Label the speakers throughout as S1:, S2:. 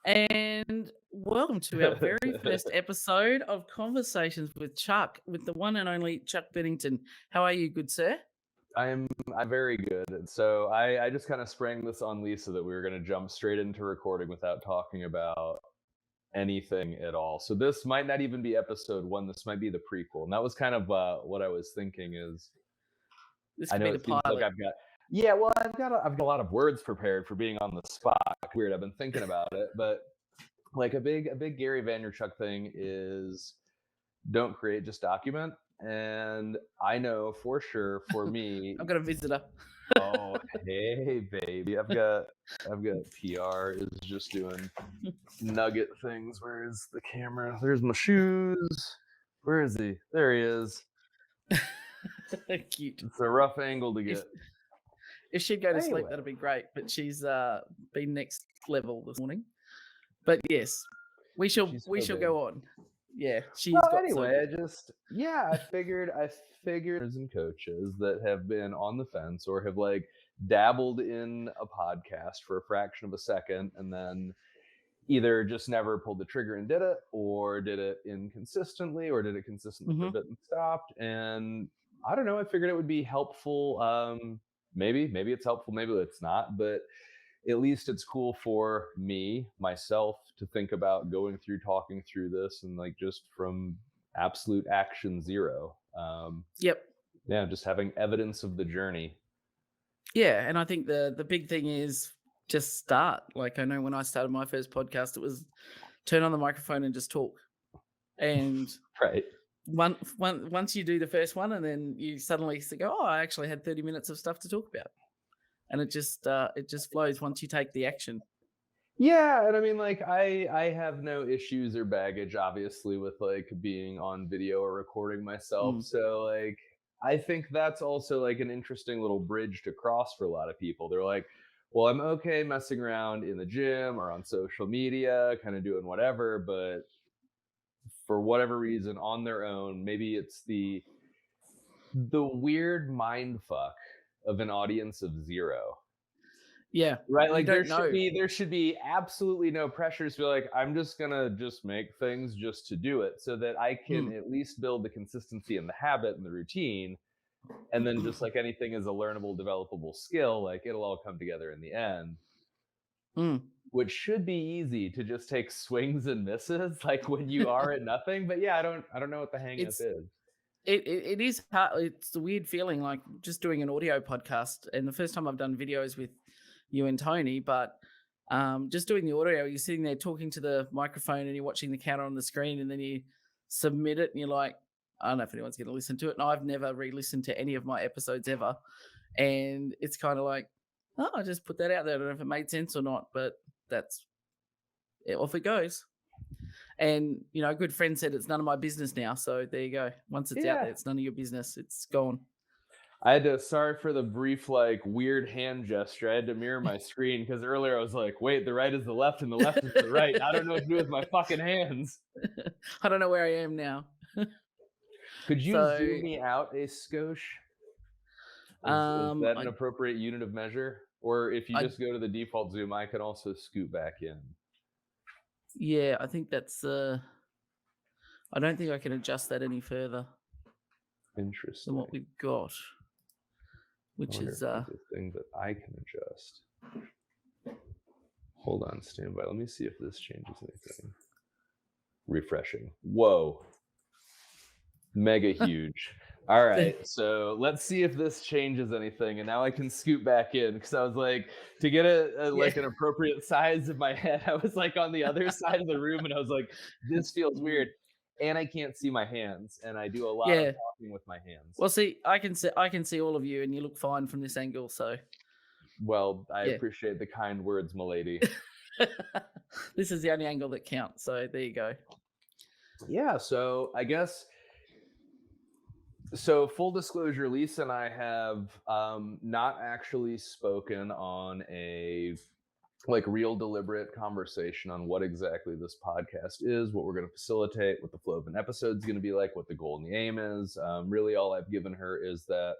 S1: And welcome to our very first episode of Conversations with Chuck, with the one and only Chuck Bennington. How are you, good sir?
S2: I'm very good. So I just kind of sprang this on Lisa that we were going to jump straight into recording without talking about anything at all. So this might not even be episode 1. This might be the prequel. And that was kind of what I was thinking is,
S1: This
S2: I
S1: could
S2: know
S1: be the
S2: it seems like
S1: pilot.
S2: I've got a lot of words prepared for being on the spot. Weird. I've been thinking about it, but like a big Gary Vaynerchuk thing is don't create, just document. And I know for sure for me,
S1: I've got a visitor.
S2: oh, hey, baby. I've got PR is just doing nugget things. Where is the camera? There's my shoes. Where is he? There he is.
S1: Cute.
S2: It's a rough angle to get.
S1: If she'd go to sleep,
S2: Anyway.
S1: that'd be great. But she's been next level this morning. But yes, we shall go on. Yeah, she's
S2: Well,
S1: got
S2: anyway,
S1: so
S2: I figured and coaches that have been on the fence or have like dabbled in a podcast for a fraction of a second and then either just never pulled the trigger and did it, or did it inconsistently, or did it consistently for a bit and stopped. And I don't know, I figured it would be helpful. Maybe it's helpful, maybe it's not, but at least it's cool for myself to think about talking through this and like just from absolute action zero.
S1: Yep.
S2: Yeah, just having evidence of the journey.
S1: Yeah, and I think the big thing is just start. Like I know when I started my first podcast, it was turn on the microphone and just talk. And
S2: right.
S1: Once you do the first one, and then you suddenly think, oh, I actually had 30 minutes of stuff to talk about, and it just flows once you take the action.
S2: Yeah, and I mean, like, I have no issues or baggage, obviously, with like being on video or recording myself. So like, I think that's also like an interesting little bridge to cross for a lot of people. They're like, well, I'm okay messing around in the gym or on social media, kind of doing whatever, but for whatever reason, on their own, maybe it's the weird mind fuck of an audience of zero.
S1: Yeah.
S2: Right. Like there should be absolutely no pressure to be like, I'm just gonna just make things just to do it so that I can at least build the consistency and the habit and the routine. And then just like anything is a learnable, developable skill, like it'll all come together in the end. Which should be easy to just take swings and misses, like when you are at nothing. But yeah, I don't know what the hang up is.
S1: It is hard. It's a weird feeling, like just doing an audio podcast. And the first time I've done videos with you and Tony, but just doing the audio, you're sitting there talking to the microphone and you're watching the counter on the screen, and then you submit it and you're like, I don't know if anyone's going to listen to it. And I've never re-listened to any of my episodes ever. And it's kind of like, oh, I just put that out there. I don't know if it made sense or not, but that's it, off it goes. And, you know, a good friend said it's none of my business now. So there you go. Once it's out there, it's none of your business. It's gone.
S2: Sorry for the brief, like, weird hand gesture. I had to mirror my screen because earlier I was like, wait, the right is the left and the left is the right. I don't know what to do with my fucking hands.
S1: I don't know where I am now.
S2: Could you zoom me out a skosh? Is that an appropriate unit of measure? Or if you just go to the default zoom, I can also scoot back in.
S1: Yeah, I think that's... I don't think I can adjust that any further.
S2: Interesting.
S1: Than what we've got. Which is
S2: the thing that I can adjust. Hold on, stand by. Let me see if this changes anything. Refreshing. Whoa. Mega huge. All right, so let's see if this changes anything. And now I can scoot back in because I was like, to get like an appropriate size of my head, I was like on the other side of the room, and I was like, this feels weird. And I can't see my hands, and I do a lot of talking with my hands.
S1: Well, see, I can see all of you, and you look fine from this angle. So,
S2: well, I appreciate the kind words, m'lady.
S1: This is the only angle that counts. So there you go.
S2: Yeah. So I guess. So full disclosure, Lisa and I have not actually spoken on a like real deliberate conversation on what exactly this podcast is, what we're going to facilitate, what the flow of an episode is going to be like, what the goal and the aim is. Really all I've given her is that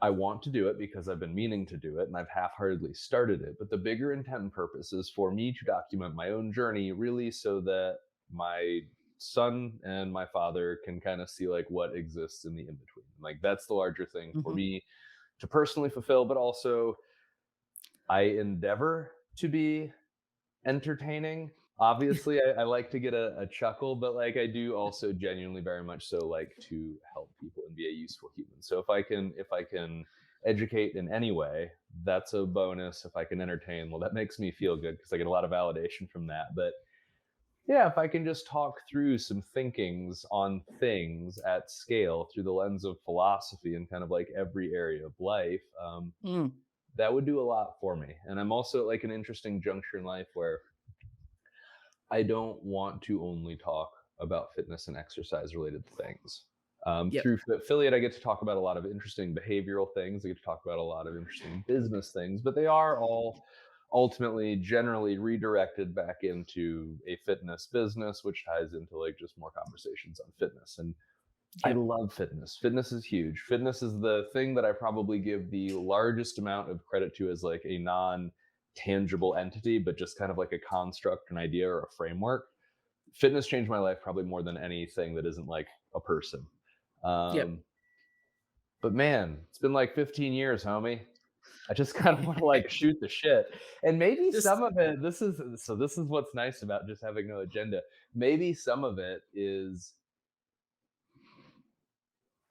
S2: I want to do it because I've been meaning to do it and I've half-heartedly started it. But the bigger intent and purpose is for me to document my own journey, really, so that my son and my father can kind of see like what exists in the in between. Like that's the larger thing for
S1: Hmm.
S2: me to personally fulfill, but also I endeavor to be entertaining. Obviously, I like to get a chuckle, but like I do also genuinely very much so like to help people and be a useful human. So if I can educate in any way, that's a bonus. If I can entertain, well, that makes me feel good because I get a lot of validation from that. But yeah, if I can just talk through some thinkings on things at scale through the lens of philosophy and kind of like every area of life,
S1: Mm.
S2: that would do a lot for me. And I'm also at like an interesting juncture in life where I don't want to only talk about fitness and exercise related things.
S1: Yep.
S2: Through affiliate, I get to talk about a lot of interesting behavioral things. I get to talk about a lot of interesting business things, but they are all ultimately generally redirected back into a fitness business, which ties into like just more conversations on fitness. And I
S1: Yep.
S2: love fitness. Fitness is huge. Fitness is the thing that I probably give the largest amount of credit to as like a non tangible entity, but just kind of like a construct, an idea, or a framework. Fitness changed my life probably more than anything that isn't like a person.
S1: Yep.
S2: Um, but man, it's been like 15 years, homie. I just kind of want to like shoot the shit. And maybe
S1: Just
S2: some of it, this is what's nice about just having no agenda. Maybe some of it is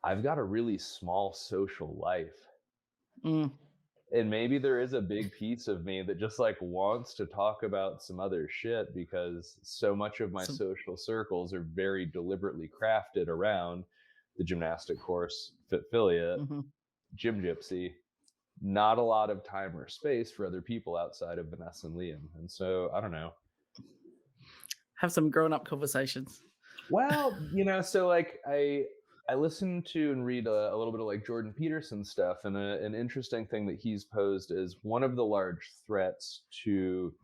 S2: I've got a really small social life.
S1: mm,
S2: And maybe there is a big piece of me that just like wants to talk about some other shit because so much of my
S1: some.
S2: social circles are very deliberately crafted around the gymnastic course, fit affiliate,
S1: Hmm.
S2: gym gypsy, not a lot of time or space for other people outside of Vanessa and Liam. And so I don't know.
S1: Have some grown up conversations.
S2: Well, so like I listen to and read a little bit of like Jordan Peterson stuff, and an interesting thing that he's posed is one of the large threats to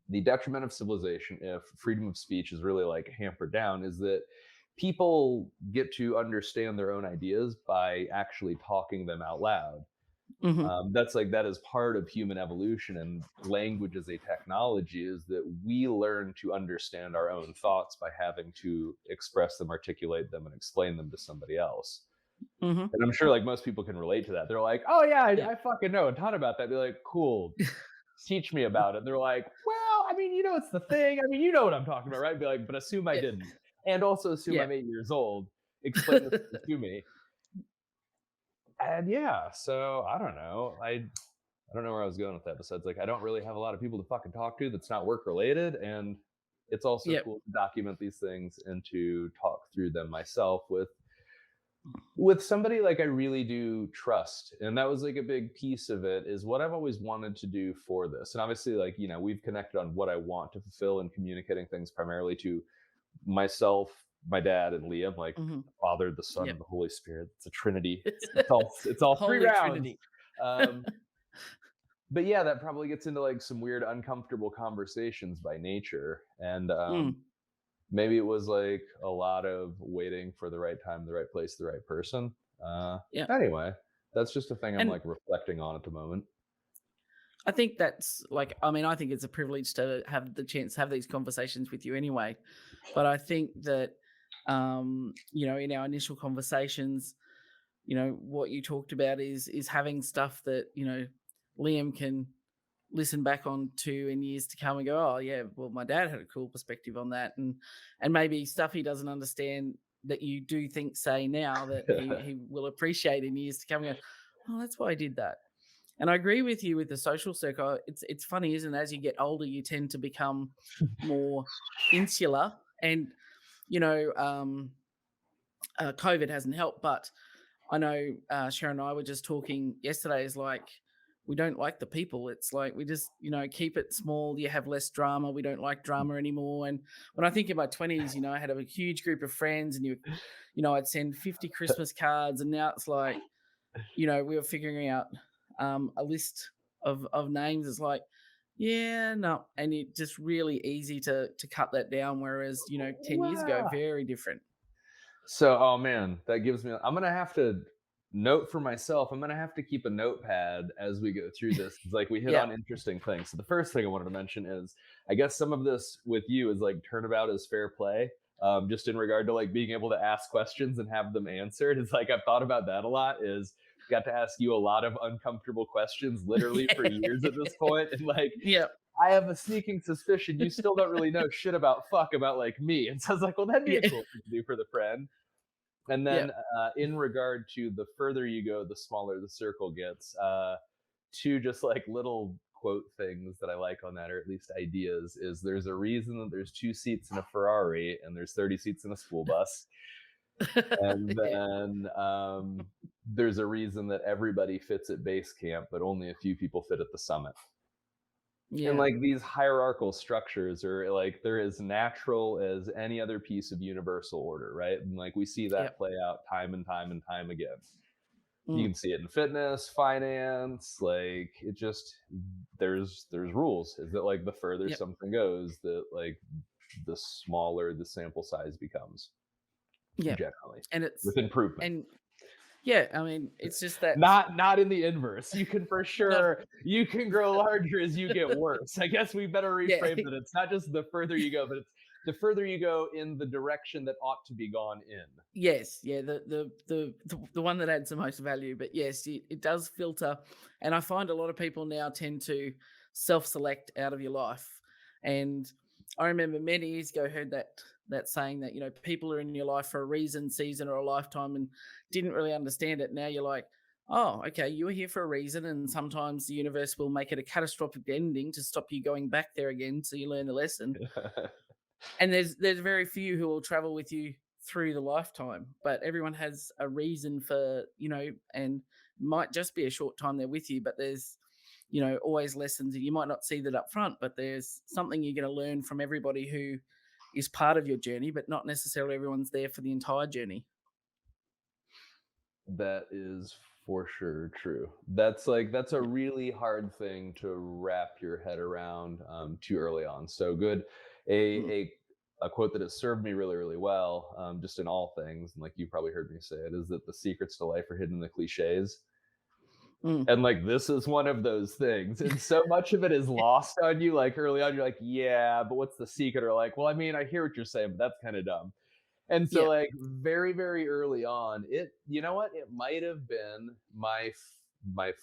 S2: the detriment of civilization if freedom of speech is really like hampered down is that people get to understand their own ideas by actually talking them out loud.
S1: Hmm.
S2: That's like that is part of human evolution, and language as a technology is that we learn to understand our own thoughts by having to express them, articulate them, and explain them to somebody else.
S1: Hmm.
S2: And I'm sure like most people can relate to that. They're like, oh yeah,
S1: Yeah.
S2: I fucking know a ton about that. Be like, cool, teach me about it. And they're like, well, I mean, it's the thing. I mean, you know what I'm talking about, right? Be like, but assume I
S1: Yeah.
S2: didn't. And also assume
S1: Yeah.
S2: I'm 8 years old. Explain this to me. And yeah, so I don't know. I don't know where I was going with that. Besides, like, I don't really have a lot of people to fucking talk to that's not work related, and it's also
S1: Yep.
S2: cool to document these things and to talk through them myself with somebody like I really do trust. And that was like a big piece of it is what I've always wanted to do for this. And obviously, like, we've connected on what I want to fulfill and communicating things primarily to myself, my dad, and Liam, like
S1: Hmm.
S2: the Father, the Son, and
S1: Yep.
S2: the Holy Spirit. It's a Trinity. It's all three
S1: Holy
S2: rounds.
S1: Trinity.
S2: Um, but yeah, that probably gets into like some weird, uncomfortable conversations by nature. And
S1: Mm.
S2: maybe it was like a lot of waiting for the right time, the right place, the right person. Uh,
S1: Yeah.
S2: anyway, that's just a thing I'm
S1: And
S2: like reflecting on at the moment.
S1: I think that's like, I mean, I think it's a privilege to have the chance to have these conversations with you anyway. But I think that, in our initial conversations, what you talked about is having stuff that, Liam can listen back on to in years to come and go, oh yeah, well, my dad had a cool perspective on that. And maybe stuff he doesn't understand that you do think say now that he will appreciate in years to come and go, oh, that's why I did that. And I agree with you with the social circle. It's funny, isn't it? As you get older, you tend to become more insular, and you know, COVID hasn't helped. But I know Sharon and I were just talking yesterday. Is like we don't like the people. It's like we just keep it small. You have less drama. We don't like drama anymore. And when I think in my 20s, I had a huge group of friends, and I'd send 50 Christmas cards, and now it's like we were figuring out a list of names. It's like, yeah, no, and it's just really easy to cut that down. Whereas 10 years ago,
S2: Wow.
S1: very different.
S2: So, oh man, that gives me. I'm gonna have to. note for myself, I'm gonna have to keep a notepad as we go through this. It's like we hit
S1: Yeah.
S2: on interesting things. So the first thing I wanted to mention is, I guess some of this with you is like turnabout is fair play. Just in regard to like being able to ask questions and have them answered. It's like I've thought about that a lot. Is got to ask you a lot of uncomfortable questions, literally for years at this point, and like
S1: Yeah.
S2: I have a sneaking suspicion you still don't really know shit about fuck about like me. And so I was like, well, that'd be a
S1: Yeah.
S2: cool thing to do for the friend. And
S1: Yeah.
S2: then in regard to the further you go, the smaller the circle gets. Two just like little quote things that I like on that, or at least ideas, is there's a reason that there's 2 seats in a Ferrari and there's 30 seats in a school bus. And
S1: Yeah.
S2: then there's a reason that everybody fits at base camp, but only a few people fit at the summit. And
S1: Yeah.
S2: like these hierarchical structures are like they're as natural as any other piece of universal order, right? And like we see
S1: Yeah.
S2: that play out time and time and time again. You
S1: Mm.
S2: can see it in fitness, finance, like it just there's rules. Is that like the further
S1: Yep.
S2: something goes, that like the smaller the sample size becomes
S1: Yeah.
S2: generally
S1: And it's
S2: with improvement.
S1: and yeah, I mean, it's just that
S2: Not in the inverse. You can for
S1: not
S2: sure you can grow larger as you get worse. I guess we better
S1: yeah.
S2: reframe that. It's not just the further you go, but it's the further you go in the direction that ought to be gone in.
S1: Yes, yeah, the one that adds the most value, but yes, it does filter, and I find a lot of people now tend to self-select out of your life. And I remember many years ago heard that saying that people are in your life for a reason, season, or a lifetime, and didn't really understand it. Now you're like, oh, okay, you were here for a reason, and sometimes the universe will make it a catastrophic ending to stop you going back there again, so you learn the lesson. And there's very few who will travel with you through the lifetime, but everyone has a reason for, and might just be a short time they're with you, but there's, always lessons, and you might not see that up front, but there's something you're going to learn from everybody who is part of your journey, but not necessarily everyone's there for the entire journey.
S2: That is for sure true. That's a
S1: Yeah.
S2: really hard thing to wrap your head around too early on. So good. A
S1: Mm,
S2: a a quote that has served me really really well, just in all things, and like you probably heard me say it, is that the secrets to life are hidden in the cliches.
S1: mm.
S2: And like this is one of those things, and so much of it is lost on you. Like early on, you're like, yeah, but what's the secret? Or like, well, I mean, I hear what you're saying, but that's kind of dumb. And so
S1: Yeah.
S2: like very, very early on, you know what? It might have been my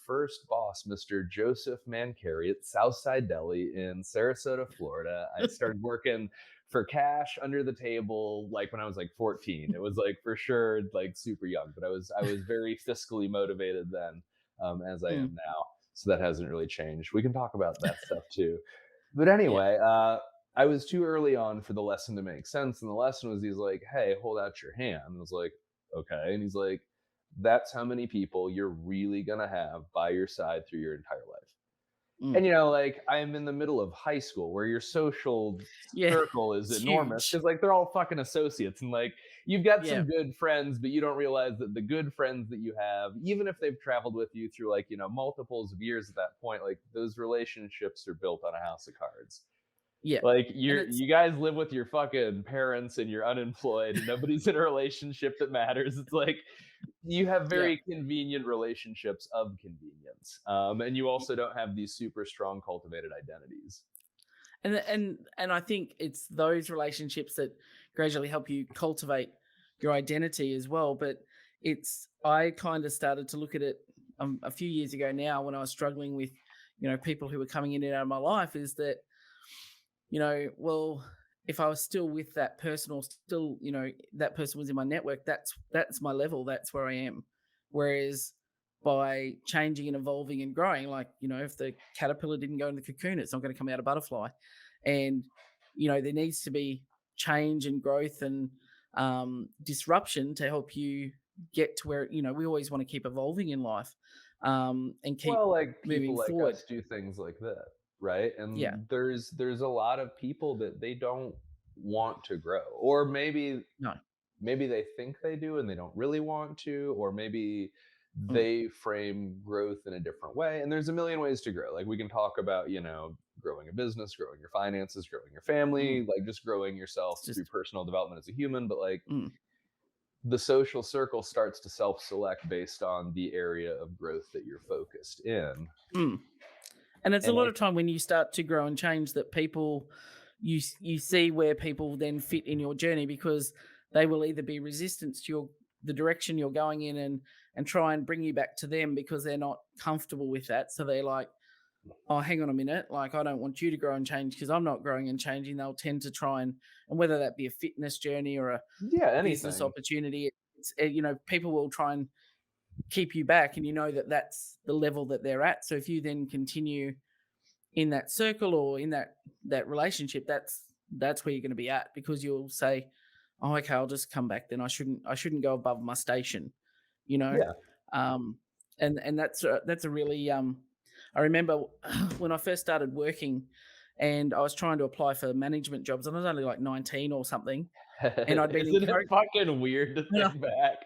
S2: first boss, Mr. Joseph Mancari at Southside Deli in Sarasota, Florida. I started working for cash under the table like when I was like 14. It was like for sure like super young, but I was very fiscally motivated then, as I
S1: Mm.
S2: am now. So that hasn't really changed. We can talk about that stuff too. But
S1: Yeah.
S2: anyway, I was too early on for the lesson to make sense. And the lesson was he's like, hey, hold out your hand. And I was like, okay. And he's like, that's how many people you're really going to have by your side through your entire life.
S1: Mm.
S2: And, like I'm in the middle of high school where your social
S1: Yeah.
S2: circle is
S1: It's
S2: enormous
S1: huge.
S2: because like they're all fucking associates. And like you've got
S1: Yeah.
S2: some good friends, but you don't realize that the good friends that you have, even if they've traveled with you through like, multiples of years at that point, like those relationships are built on a house of cards.
S1: Yeah.
S2: Like
S1: And it's
S2: you guys live with your fucking parents and you're unemployed and nobody's in a relationship that matters. It's like you have
S1: yeah.
S2: very convenient relationships of convenience. And you also don't have these super strong cultivated identities.
S1: And I think it's those relationships that gradually help you cultivate your identity as well. But I kind of started to look at it a few years ago now when I was struggling with, people who were coming in and out of my life. Is that well, if I was still with that person or still, that person was in my network, that's my level, that's where I am. Whereas by changing and evolving and growing, like, if the caterpillar didn't go in the cocoon, it's not going to come out a butterfly. And, there needs to be change and growth and disruption to help you get to where, we always want to keep evolving in life and keep
S2: Well, like people
S1: moving
S2: like
S1: forward.
S2: us do things like that, right?
S1: Yeah.
S2: And there's a lot of people that they don't want to grow, or
S1: No.
S2: maybe they think they do and they don't really want to, or maybe
S1: Mm,
S2: they frame growth in a different way. And there's a million ways to grow. Like we can talk about, growing a business, growing your finances, growing your
S1: mm.
S2: family, like just growing yourself
S1: It's
S2: through
S1: just
S2: personal development as a human. But like
S1: mm,
S2: the social circle starts to self-select based on the area of growth that you're focused in.
S1: Mm. And it's a
S2: And
S1: lot of time when you start to grow and change that people you see where people then fit in your journey because they will either be resistance to the direction you're going in and try and bring you back to them because they're not comfortable with that. So they're like, oh, hang on a minute, like I don't want you to grow and change because I'm not growing and changing. They'll tend to try and whether that be a fitness journey or a
S2: yeah,
S1: business
S2: anything.
S1: opportunity, people will try and keep you back, and you know that that's the level that they're at. So if you then continue in that circle or in that relationship, that's where you're going to be at because you'll say, "Oh, okay, I'll just come back. Then I shouldn't go above my station," you know.
S2: Yeah.
S1: Um, and that's a really I remember when I first started working, and I was trying to apply for management jobs, and I was only like 19 or something, and I'd been
S2: Isn't it
S1: encouraged.
S2: fucking weird to think back?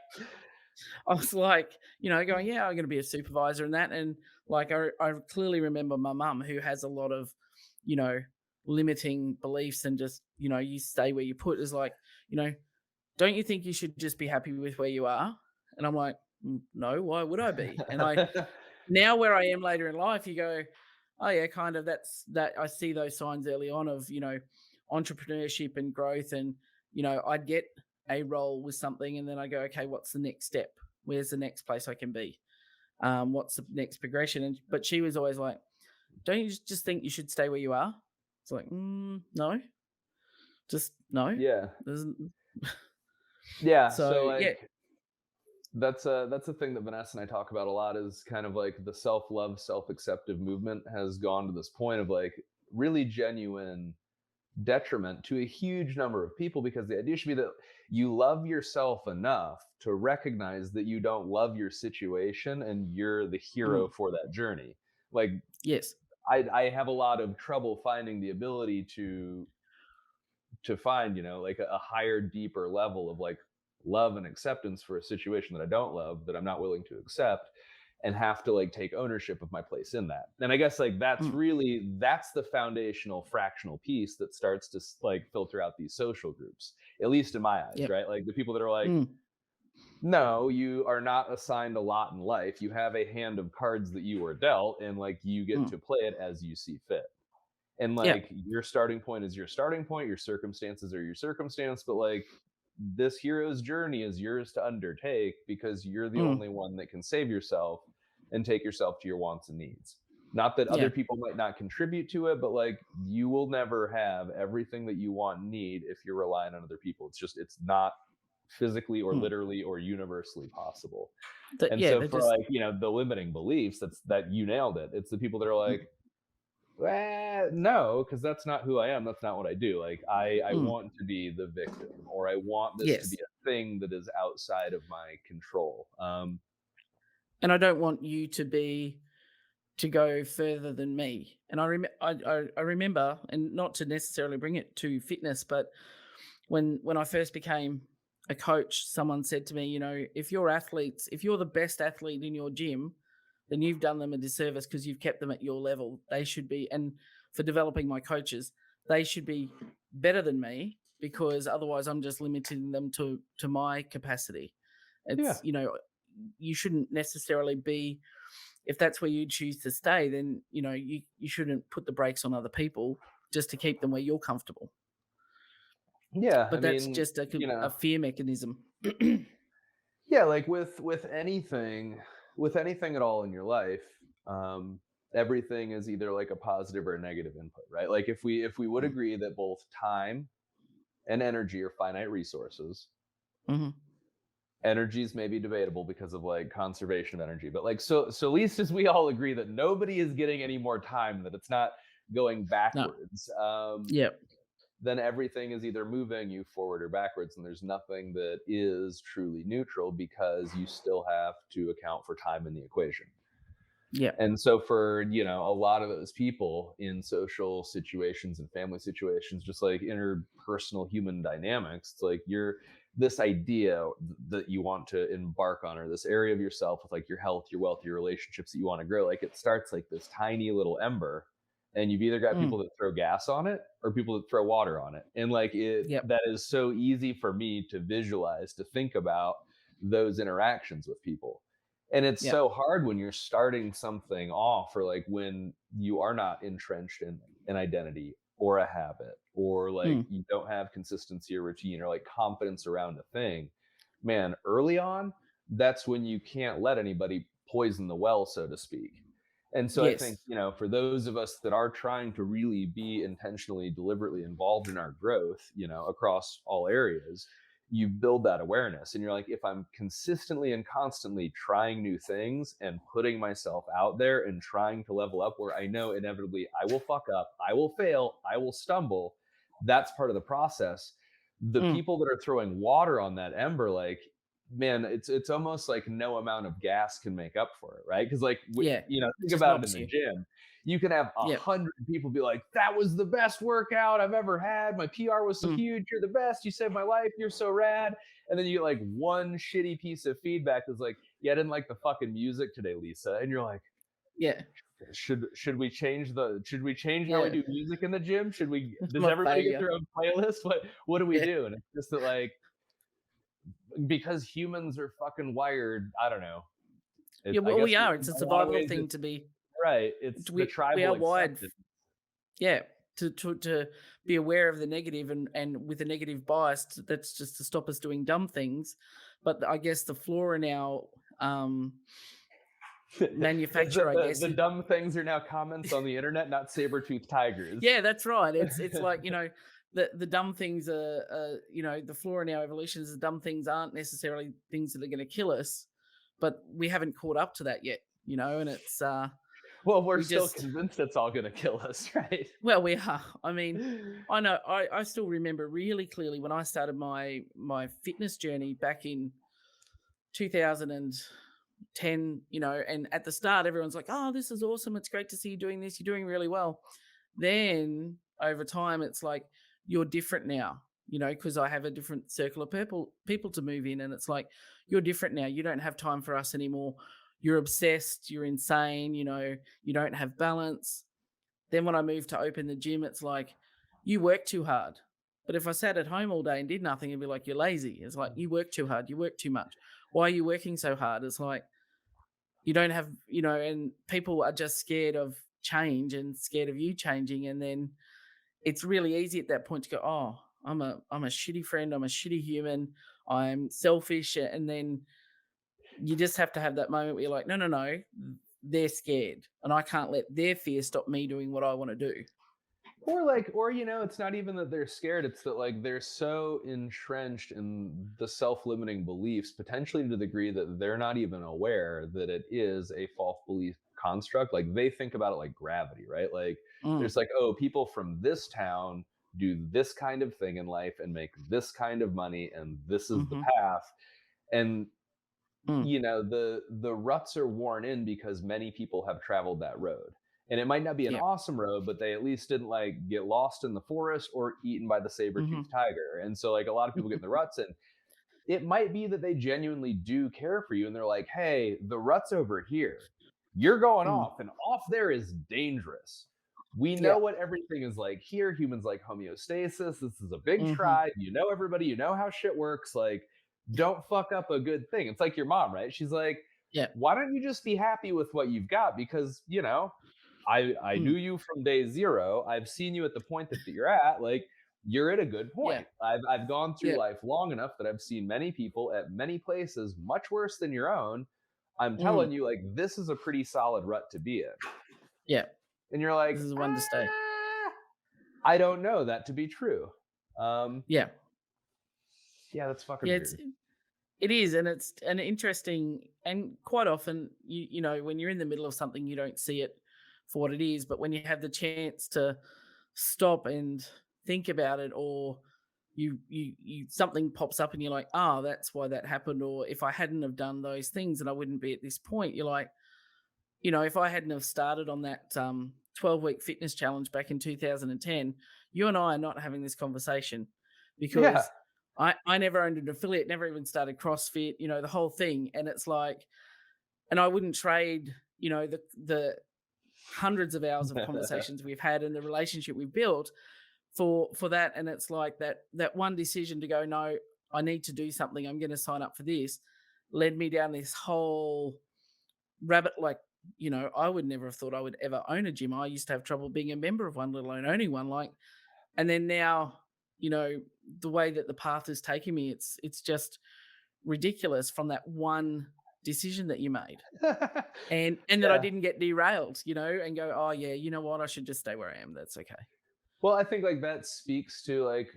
S1: I was like, going, yeah, I'm going to be a supervisor and that. And like, I clearly remember my mum who has a lot of, you know, limiting beliefs and just, you stay where you put is like, you know, don't you think you should just be happy with where you are? And I'm like, No, why would I be? And now where I am later in life, you go, oh yeah, kind of that I see those signs early on of, entrepreneurship and growth and, I'd get a role with something and then I go, okay, what's the next step? Where's the next place I can be? What's the next progression? But she was always like, don't you just think you should stay where you are? It's like, no, just no.
S2: Yeah.
S1: There's,
S2: Yeah.
S1: so
S2: So
S1: yeah,
S2: like that's a thing that Vanessa and I talk about a lot is kind of like the self-love, self-acceptive movement has gone to this point of like really genuine detriment to a huge number of people because the idea should be that you love yourself enough to recognize that you don't love your situation and you're the hero
S1: mm,
S2: for that journey. Like
S1: yes,
S2: I have a lot of trouble finding the ability to find, like a higher, deeper level of like love and acceptance for a situation that I don't love, that I'm not willing to accept, and have to like take ownership of my place in that. And I guess like
S1: mm,
S2: that's the foundational fractional piece that starts to like filter out these social groups, at least in my eyes,
S1: yep,
S2: right? Like the people that are like,
S1: mm,
S2: no, you are not assigned a lot in life. You have a hand of cards that you are dealt, and like you get
S1: mm,
S2: to play it as you see fit. And
S1: yep,
S2: like your starting point is your starting point, your circumstances are your circumstance, but like this hero's journey is yours to undertake because you're the
S1: mm,
S2: only one that can save yourself and take yourself to your wants and needs. Not that other
S1: yeah,
S2: people might not contribute to it, but like you will never have everything that you want and need if you're relying on other people. It's not physically or
S1: mm.
S2: literally or universally possible. And
S1: Yeah,
S2: so
S1: they're
S2: for
S1: just
S2: like, the limiting beliefs, that you nailed it. It's the people that are like,
S1: mm,
S2: no, because that's not who I am. That's not what I do. Like I
S1: mm,
S2: want to be the victim, or I want this to be
S1: yes.
S2: a thing that is outside of my control.
S1: And I don't want you to go further than me. And I remember, and not to necessarily bring it to fitness, but when I first became a coach, someone said to me, if you're the best athlete in your gym, then you've done them a disservice because you've kept them at your level. They should be, and for developing my coaches, they should be better than me because otherwise I'm just limiting them to my capacity.
S2: Yeah,
S1: It's, you shouldn't necessarily be if that's where you choose to stay, then you shouldn't put the brakes on other people just to keep them where you're comfortable.
S2: yeah. I
S1: But that's
S2: mean,
S1: just a fear mechanism.
S2: yeah. Like with anything at all in your life, um, everything is either like a positive or a negative input, right? Like if we would
S1: Mm,
S2: agree that both time and energy are finite resources,
S1: mhm,
S2: energies may be debatable because of like conservation of energy, but like so at least as we all agree that nobody is getting any more time, that it's not going
S1: no,
S2: backwards,
S1: yeah,
S2: then everything is either moving you forward or backwards, and there's nothing that is truly neutral because you still have to account for time in the equation.
S1: yeah,
S2: And so for, a lot of those people in social situations and family situations, just like interpersonal human dynamics, it's like you're this idea that you want to embark on, or this area of yourself with like your health, your wealth, your relationships that you want to grow. Like it starts like this tiny little ember, and you've either got
S1: Mm.
S2: people that throw gas on it or people that throw water on it. And like
S1: Yep.
S2: that is so easy for me to visualize, to think about those interactions with people. And it's
S1: Yep.
S2: so hard when you're starting something off, or like when you are not entrenched in an identity or a habit, or like
S1: Mm.
S2: you don't have consistency or routine or like confidence around a thing. Man, early on, that's when you can't let anybody poison the well, so to speak. And so I think,
S1: Yes.
S2: for those of us that are trying to really be intentionally, deliberately involved in our growth, across all areas, you build that awareness. And you're like, if I'm consistently and constantly trying new things and putting myself out there and trying to level up, where I know inevitably I will fuck up, I will fail, I will stumble, that's part of the process. The
S1: Mm.
S2: people that are throwing water on that ember, like, man, it's almost like no amount of gas can make up for it, right? Because like,
S1: Yeah. It
S2: think
S1: just
S2: about it in
S1: knocks
S2: the
S1: you.
S2: gym. You can have a
S1: Yep.
S2: 100 people be like, that was the best workout I've ever had. My PR was so
S1: Mm.
S2: huge. You're the best. You saved my life. You're so rad. And then you get like one shitty piece of feedback that's like, yeah, I didn't like the fucking music today, Lisa. And you're like,
S1: Yeah.
S2: should we change how we
S1: Yeah.
S2: do music in the gym? Does
S1: I'm a
S2: everybody get
S1: failure.
S2: their own playlist? What do we
S1: Yeah.
S2: do? And it's just that, like, because humans are fucking wired, I don't know.
S1: Yeah.
S2: I
S1: Well,
S2: guess
S1: we
S2: in
S1: are. It's a
S2: a lot of
S1: survival
S2: ways
S1: thing
S2: it's
S1: to be.
S2: right. It's the
S1: We are
S2: tribal
S1: wired.
S2: acceptance.
S1: Yeah. To be aware of the negative, and with a negative bias, that's just to stop us doing dumb things. But I guess the flaw in our
S2: Is
S1: manufacture,
S2: that
S1: I guess,
S2: the dumb things are now comments on the internet, not saber-toothed tigers.
S1: yeah, that's right. It's like, the dumb things are, the flaw in our evolution is the dumb things aren't necessarily things that are going to kill us, but we haven't caught up to that yet. And it's
S2: Well, we're
S1: we
S2: still
S1: just
S2: convinced it's all gonna kill us, right?
S1: well we are. I mean, I know I still remember really clearly when I started my fitness journey back in 2010. And at the start everyone's like, oh, this is awesome, it's great to see you doing this, you're doing really well. Then over time, it's like, you're different now, because I have a different circle of people to move in. And it's like, you're different now. You don't have time for us anymore. You're obsessed. You're insane. You don't have balance. Then when I moved to open the gym, it's like, you work too hard. But if I sat at home all day and did nothing, it'd be like, you're lazy. It's like, you work too hard. You work too much. Why are you working so hard? It's like, you don't have, and people are just scared of change and scared of you changing. And then it's really easy at that point to go, oh, I'm a shitty friend, I'm a shitty human, I'm selfish. And then you just have to have that moment where you're like, no, no, no, they're scared, and I can't let their fear stop me doing what I want to do.
S2: Or it's not even that they're scared, it's that like they're so entrenched in the self-limiting beliefs, potentially to the degree that they're not even aware that it is a false belief construct. Like they think about it like gravity, right? Like
S1: Mm,
S2: there's like, oh, people from this town do this kind of thing in life and make this kind of money, and this is the
S1: mm-hmm,
S2: path. And
S1: mm,
S2: the ruts are worn in because many people have traveled that road, and it might not be an
S1: yeah,
S2: awesome road, but they at least didn't like get lost in the forest or eaten by the
S1: mm-hmm,
S2: saber-toothed tiger. And so like a lot of people get in the ruts, and it might be that they genuinely do care for you, and they're like, hey, the rut's over here, you're going
S1: mm,
S2: off, and off there is dangerous. We
S1: yeah,
S2: know what everything is like here. Humans like homeostasis. This is a big
S1: mm-hmm,
S2: tribe. You know everybody. You know how shit works. Like, don't fuck up a good thing. It's like your mom, right? She's like,
S1: yeah,
S2: why don't you just be happy with what you've got? Because I
S1: mm,
S2: knew you from day zero. I've seen you at the point that you're at. Like, you're at a good
S1: yeah,
S2: point. I've gone through
S1: yeah,
S2: life long enough that I've seen many people at many places much worse than your own. I'm
S1: mm,
S2: telling you, like, this is a pretty solid rut to be in.
S1: yeah.
S2: And you're
S1: This
S2: like,
S1: is one to stay.
S2: I don't know that to be true. Um,
S1: Yeah,
S2: yeah, that's fucking
S1: yeah. It's
S2: weird.
S1: It is, and it's an interesting, and quite often, when you're in the middle of something, you don't see it for what it is. But when you have the chance to stop and think about it, or you something pops up and you're like, oh, that's why that happened. Or if I hadn't have done those things, and I wouldn't be at this point. You're like, if I hadn't have started on that 12-week fitness challenge back in 2010, you and I are not having this conversation,
S2: Yeah.
S1: because I never owned an affiliate, never even started CrossFit, the whole thing. And it's like, and I wouldn't trade, the hundreds of hours of conversations we've had and the relationship we've built for that. And it's like that one decision to go, no, I need to do something, I'm going to sign up for this, led me down this whole rabbit. Like, I would never have thought I would ever own a gym. I used to have trouble being a member of one, let alone owning one. Like, and then now, the way that the path is taking me, it's just ridiculous from that one decision that you made. And that I didn't get derailed, and go, oh yeah, you know what, I should just stay where I am. That's okay.
S2: Well, I think like that speaks to like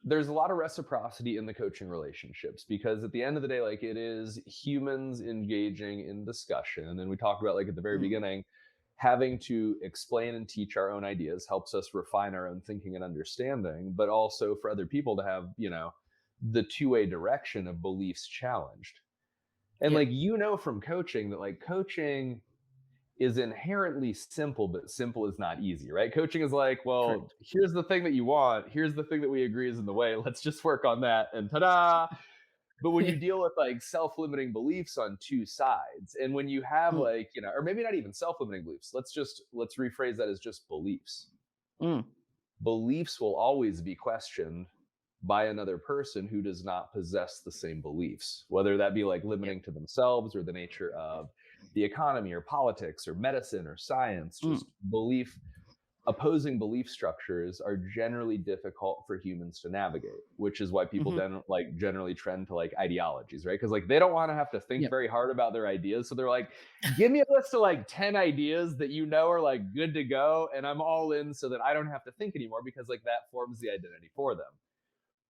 S2: there's a lot of reciprocity in the coaching relationships, because at the end of the day, like it is humans engaging in discussion. And we talked about like at the very
S1: Mm.
S2: beginning, having to explain and teach our own ideas helps us refine our own thinking and understanding, but also for other people to have, the two-way direction of beliefs challenged. And
S1: Yep.
S2: like, from coaching that like coaching is inherently simple, but simple is not easy, right? Coaching is like, well,
S1: Correct.
S2: here's the thing that you want. Here's the thing that we agree is in the way. Let's just work on that and ta-da. But when you deal with like self-limiting beliefs on two sides, and when you have
S1: Mm.
S2: like, or maybe not even self-limiting beliefs, let's rephrase that as just beliefs.
S1: Mm.
S2: Beliefs will always be questioned by another person who does not possess the same beliefs, whether that be like
S1: Yep.
S2: limiting to themselves or the nature of the economy or politics or medicine or science.
S1: Mm.
S2: Just opposing belief structures are generally difficult for humans to navigate, which is why people
S1: Mhm.
S2: then like generally trend to like ideologies, right? Because like they don't want to have to think
S1: Yep.
S2: very hard about their ideas. So they're like, give me a list of like 10 ideas that are like good to go, and I'm all in so that I don't have to think anymore, because like that forms the identity for them.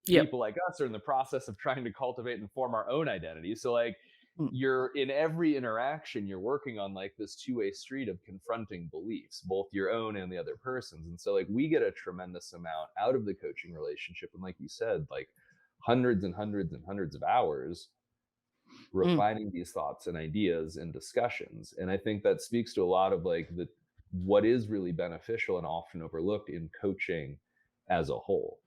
S1: Yep.
S2: People like us are in the process of trying to cultivate and form our own identity. So like
S1: Mm.
S2: you're in every interaction, you're working on like this two-way street of confronting beliefs, both your own and the other person's. And so like we get a tremendous amount out of the coaching relationship. And like you said, like hundreds and hundreds and hundreds of hours
S1: Mm.
S2: refining these thoughts and ideas and discussions. And I think that speaks to a lot of like what is really beneficial and often overlooked in coaching as a whole.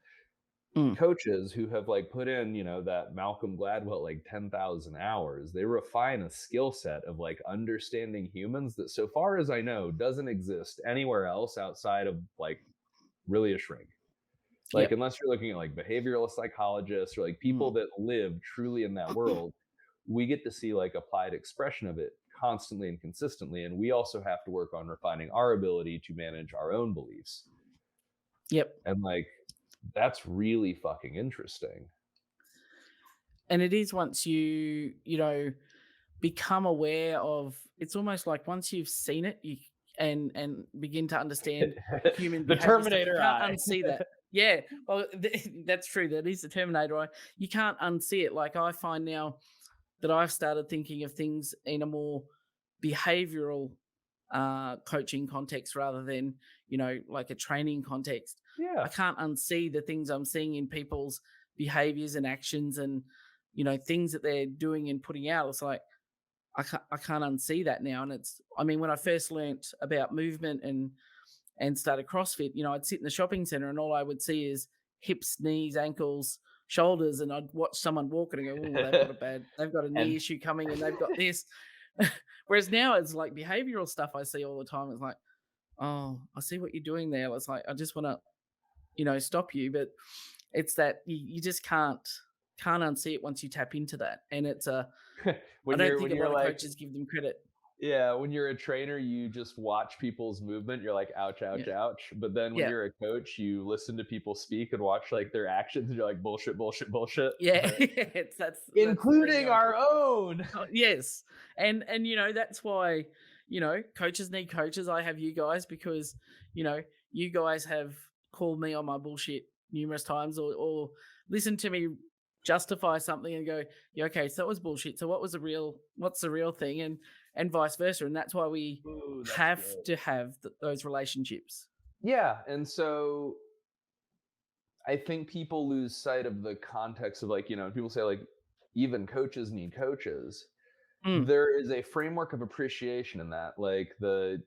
S1: Mm.
S2: Coaches who have like put in, that Malcolm Gladwell like 10,000 hours, they refine a skill set of like understanding humans that, so far as I know, doesn't exist anywhere else outside of like really a shrink. Like
S1: Yep.
S2: unless you're looking at like behavioral psychologists or like people
S1: Mm.
S2: that live truly in that world, we get to see like applied expression of it constantly and consistently. And we also have to work on refining our ability to manage our own beliefs.
S1: Yep.
S2: And like that's really fucking interesting.
S1: And it is, once become aware of, it's almost like once you've seen it, and begin to understand human
S2: The
S1: behavior stuff, you
S2: Terminator
S1: can't
S2: eye.
S1: unsee that. Yeah, well, that's true. That is the Terminator eye. You can't unsee it. Like, I find now that I've started thinking of things in a more behavioral coaching context rather than, like a training context. I
S2: Yeah.
S1: can't unsee the things I'm seeing in people's behaviors and actions and, things that they're doing and putting out. It's like, I can't unsee that now. And I mean, when I first learnt about movement and started CrossFit, I'd sit in the shopping center and all I would see is hips, knees, ankles, shoulders, and I'd watch someone walk and I go, oh, they've got a knee
S2: And
S1: issue coming and they've got this. Whereas now it's like behavioral stuff I see all the time. It's like, oh, I see what you're doing there. It's like, I just want to, stop you. But it's that you just can't unsee it once you tap into that. And I
S2: when
S1: don't
S2: you're
S1: think
S2: when
S1: a
S2: you're
S1: lot of
S2: like,
S1: coaches give them credit.
S2: yeah, when you're a trainer, you just watch people's movement. You're like, ouch, ouch,
S1: Yeah.
S2: ouch. But then when
S1: Yeah.
S2: you're a coach, you listen to people speak and watch like their actions, and you're like, bullshit, bullshit, bullshit.
S1: Yeah.
S2: But
S1: That's the thing
S2: including
S1: going.
S2: our own.
S1: Oh, yes. And that's why, coaches need coaches. I have you guys because, you guys have called me on my bullshit numerous times, or listened to me justify something and go, yeah, okay, so that was bullshit. So what's the real thing? And vice versa. And that's why we
S2: Ooh, that's
S1: have
S2: good.
S1: to have those relationships.
S2: Yeah, and so I think people lose sight of the context of like, people say like even coaches need coaches.
S1: Mm.
S2: There is a framework of appreciation in that, like the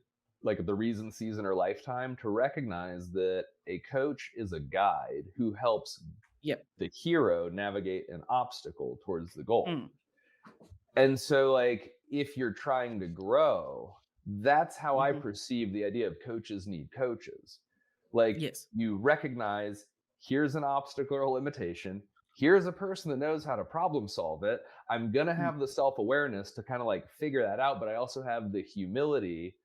S2: reason, season, or lifetime, to recognize that a coach is a guide who helps
S1: Yep.
S2: the hero navigate an obstacle towards the goal.
S1: Mm.
S2: And so like if you're trying to grow, That's how I
S1: Hmm.
S2: perceive the idea of coaches need coaches. Like,
S1: Yes.
S2: you recognize, here's an obstacle or limitation. Here's a person that knows how to problem solve it. I'm going to
S1: Mm.
S2: have the self-awareness to kind of like figure that out, but I also have the humility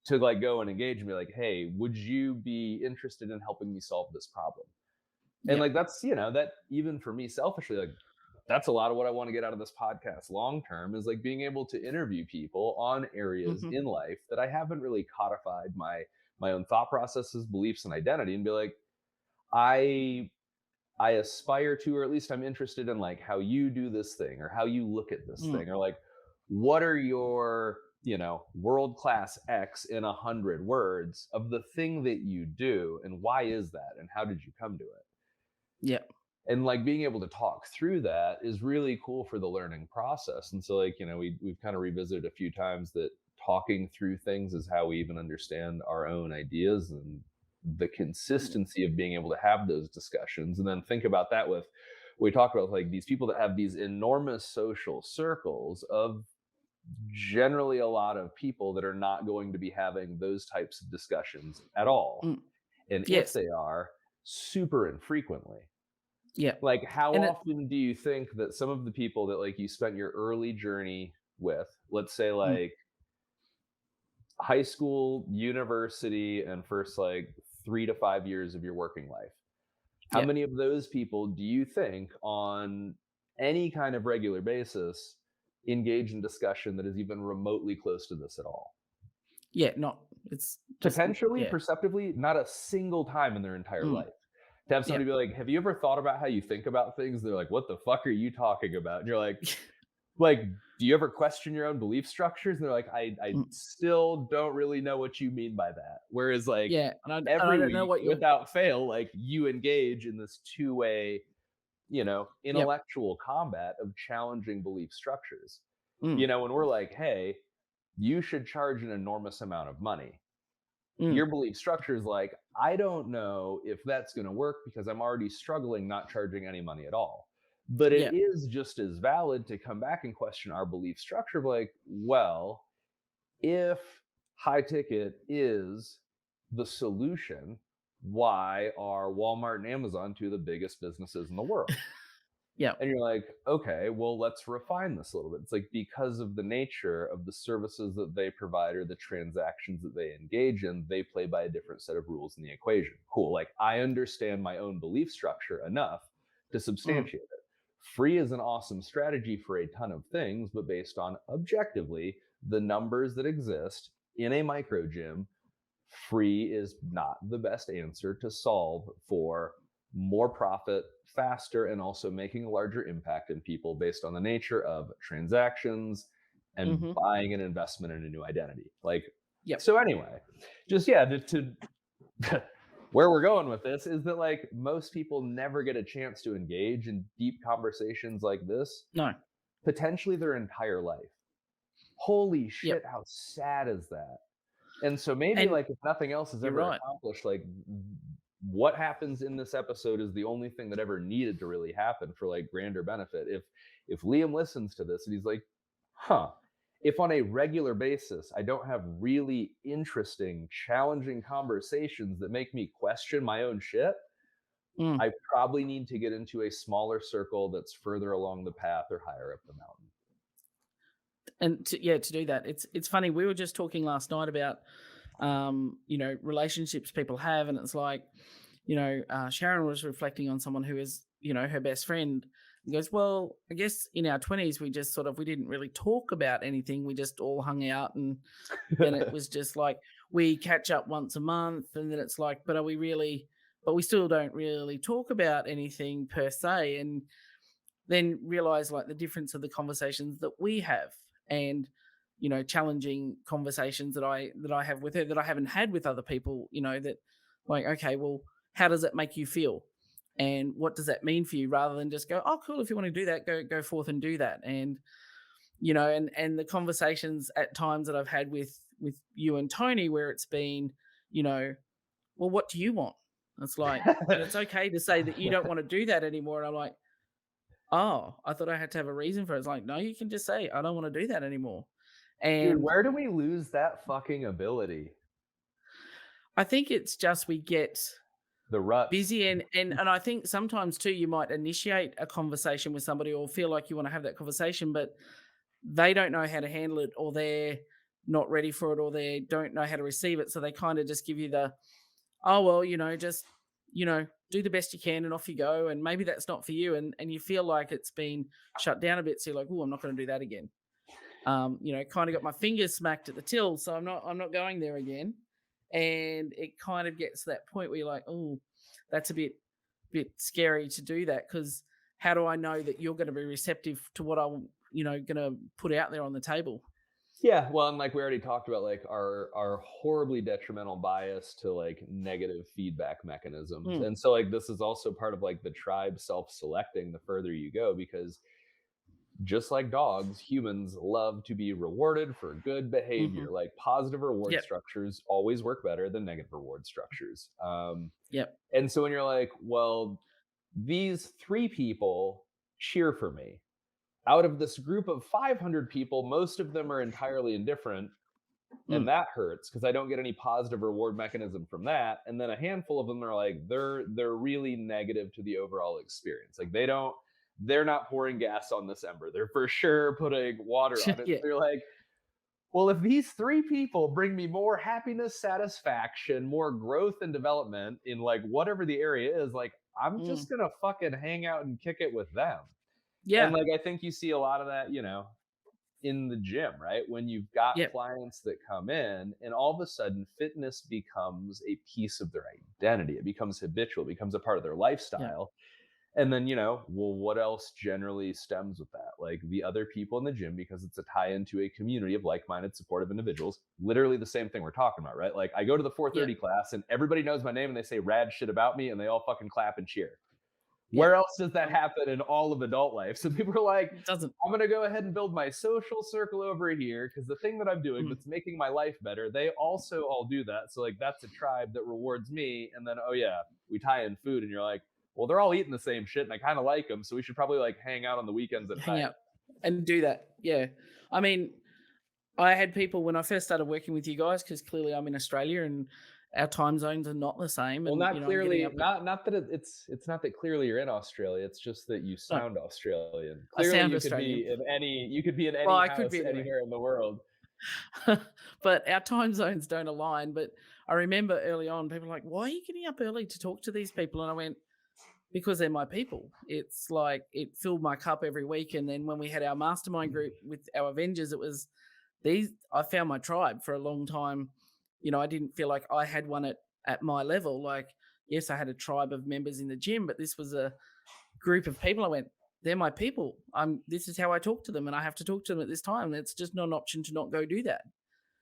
S2: to like go and engage and be like, "Hey, would you be interested in helping me solve this problem?" And
S1: Yeah.
S2: like that's, that even for me selfishly, like that's a lot of what I want to get out of this podcast long term, is like being able to interview people on areas
S1: Hmm.
S2: in life that I haven't really codified my own thought processes, beliefs, and identity, and be like, I I aspire to, or at least I'm interested in like how you do this thing or how you look at this
S1: Mm.
S2: thing, or like what are your, world class X in 100 words of the thing that you do, and why is that, and how did you come to it?
S1: Yeah.
S2: And like being able to talk through that is really cool for the learning process. And so like, we've kind of revisited a few times that talking through things is how we even understand our own ideas, and the
S1: Mm.
S2: consistency of being able to have those discussions. And then think about that with, we talk about like these people that have these enormous social circles of generally a lot of people that are not going to be having those types of discussions at all.
S1: Mm.
S2: And if
S1: Yes.
S2: they are, super infrequently.
S1: Yeah.
S2: Like, how
S1: And it.
S2: often do you think that some of the people that like you spent your early journey with, let's say
S1: Mm.
S2: like high school, university, and first like 3 to 5 years of your working life, how
S1: Yeah.
S2: many of those people do you think on any kind of regular basis engage in discussion that is even remotely close to this at all?
S1: Yeah. Not. It's just.
S2: Potentially,
S1: Yeah.
S2: perceptively, not a single time in their entire
S1: Mm.
S2: life. To have
S1: Yeah.
S2: somebody be like, "Have you ever thought about how you think about things?" They're like, "What the fuck are you talking about?" And you're like, "Do you ever question your own belief structures?" And they're like, "I
S1: Mm.
S2: still don't really know what you mean by that." Whereas like
S1: Yeah. And I
S2: every
S1: don't know
S2: week,
S1: what you're.
S2: without fail, like you engage in this two-way,
S1: Yep.
S2: intellectual combat of challenging belief structures.
S1: Mm.
S2: When we're like, "Hey, you should charge an enormous amount of money."
S1: Mm.
S2: Your belief structure is like, I don't know if that's going to work because I'm already struggling not charging any money at all. But
S1: Yeah.
S2: it is just as valid to come back and question our belief structure of like, well, if high ticket is the solution, why are Walmart and Amazon two of the biggest businesses in the world?
S1: Yeah.
S2: And you're like, okay, well, let's refine this a little bit. It's like, because of the nature of the services that they provide or the transactions that they engage in, they play by a different set of rules in the equation. Cool. Like, I understand my own belief structure enough to
S1: Mm.
S2: substantiate it. Free is an awesome strategy for a ton of things, but based on objectively the numbers that exist in a micro gym, free is not the best answer to solve for more profit faster and also making a larger impact in people based on the nature of transactions and
S1: Hmm.
S2: buying an investment in a new identity. Like,
S1: Yep.
S2: so anyway, just yeah, to where we're going with this is that like most people never get a chance to engage in deep conversations like this
S1: No.
S2: potentially their entire life. Holy
S1: Yep.
S2: shit, how sad is that? And so maybe
S1: And
S2: like if nothing else is
S1: you're
S2: ever
S1: right.
S2: accomplished, like what happens in this episode is the only thing that ever needed to really happen for like grander benefit. If Liam listens to this and he's like, huh, if on a regular basis I don't have really interesting, challenging conversations that make me question my own shit,
S1: Mm.
S2: I probably need to get into a smaller circle that's further along the path or higher up the mountain.
S1: And to do that, it's funny. We were just talking last night about relationships people have, and it's like, Sharon was reflecting on someone who is, her best friend. And goes, well, I guess in our 20s we just we didn't really talk about anything. We just all hung out, and then it was just like we catch up once a month, and then it's like, but are we really? But we still don't really talk about anything per se, and then realize like the difference of the conversations that we have, and challenging conversations that I have with her that I haven't had with other people, that like, okay, well, how does it make you feel, and what does that mean for you, rather than just go, oh cool, if you want to do that, go forth and do that. And and the conversations at times that I've had with you and Tony, where it's been, you know well, what do you want? It's like, and it's okay to say that you don't want to do that anymore. And I'm like, oh, I thought I had to have a reason for it. It's like, no, you can just say, I don't want to do that anymore.
S2: Dude,
S1: And
S2: where do we lose that fucking ability?
S1: I think it's just we get
S2: The ruts.
S1: busy, and I think sometimes too you might initiate a conversation with somebody or feel like you want to have that conversation, but they don't know how to handle it, or they're not ready for it, or they don't know how to receive it. So they kind of just give you the, oh well, just do the best you can and off you go. And maybe that's not for you, and you feel like it's been shut down a bit. So you're like, oh, I'm not going to do that again. Kind of got my fingers smacked at the till, so I'm not going there again. And it kind of gets to that point where you're like, oh, that's a bit scary to do that, because how do I know that you're going to be receptive to what I'm going to put out there on the table?
S2: Yeah, well, and like we already talked about, like our horribly detrimental bias to like negative feedback mechanisms.
S1: Mm,
S2: And so like this is also part of like the tribe self-selecting the further you go, because just like dogs, humans love to be rewarded for good
S1: hmm
S2: behavior. Like positive reward
S1: Yep.
S2: structures always work better than negative reward structures.
S1: Yep.
S2: And so when you're like, well, these three people cheer for me. Out of this group of 500 people, most of them are entirely indifferent, and
S1: Mm,
S2: that hurts because I don't get any positive reward mechanism from that. And then a handful of them are like they're really negative to the overall experience. Like they're not pouring gas on this ember. They're for sure putting water on it.
S1: yeah.
S2: So you're like, well, if these three people bring me more happiness, satisfaction, more growth and development in like whatever the area is, like I'm
S1: Mm,
S2: just gonna fucking hang out and kick it with them. And
S1: yeah.
S2: like I think you see a lot of that, in the gym, right? When you've got
S1: Yep.
S2: clients that come in and all of a sudden fitness becomes a piece of their identity. It becomes habitual, it becomes a part of their
S1: Yep.
S2: lifestyle. And then, well, what else generally stems with that? Like the other people in the gym, because it's a tie into a community of like minded, supportive individuals. Literally the same thing we're talking about, right? Like I go to the
S1: Yep.
S2: 4:30 class and everybody knows my name and they say rad shit about me and they all fucking clap and cheer. Where
S1: Yep.
S2: else does that happen in all of adult life? So people are like,
S1: It doesn't.
S2: I'm going to go ahead and build my social circle over here because the thing that I'm doing
S1: Mm,
S2: that's making my life better, they also all do that. So, like, that's a tribe that rewards me. And then, oh, yeah, we tie in food. And you're like, well, they're all eating the same shit and I kind of like them. So we should probably like hang out on the weekends and
S1: hang
S2: hike.
S1: out and do that. Yeah. I mean, I had people when I first started working with you guys, because clearly I'm in Australia and our time zones are not the same.
S2: Well,
S1: And,
S2: not
S1: I'm getting
S2: clearly,
S1: up at,
S2: not that it's not that clearly you're in Australia. It's just that you
S1: no,
S2: sound Australian.
S1: I
S2: Clearly,
S1: sound Australian.
S2: you could be in
S1: Well,
S2: any
S1: I could be
S2: house
S1: anywhere.
S2: anywhere in the world.
S1: But our time zones don't align. But I remember early on, people were like, why are you getting up early to talk to these people? And I went, because they're my people. It's like it filled my cup every week. And then when we had our mastermind group with our Avengers, it was these, I found my tribe for a long time. I didn't feel like I had one at my level. Like, yes, I had a tribe of members in the gym, but this was a group of people. I went, they're my people. This is how I talk to them, and I have to talk to them at this time. It's just not an option to not go do that,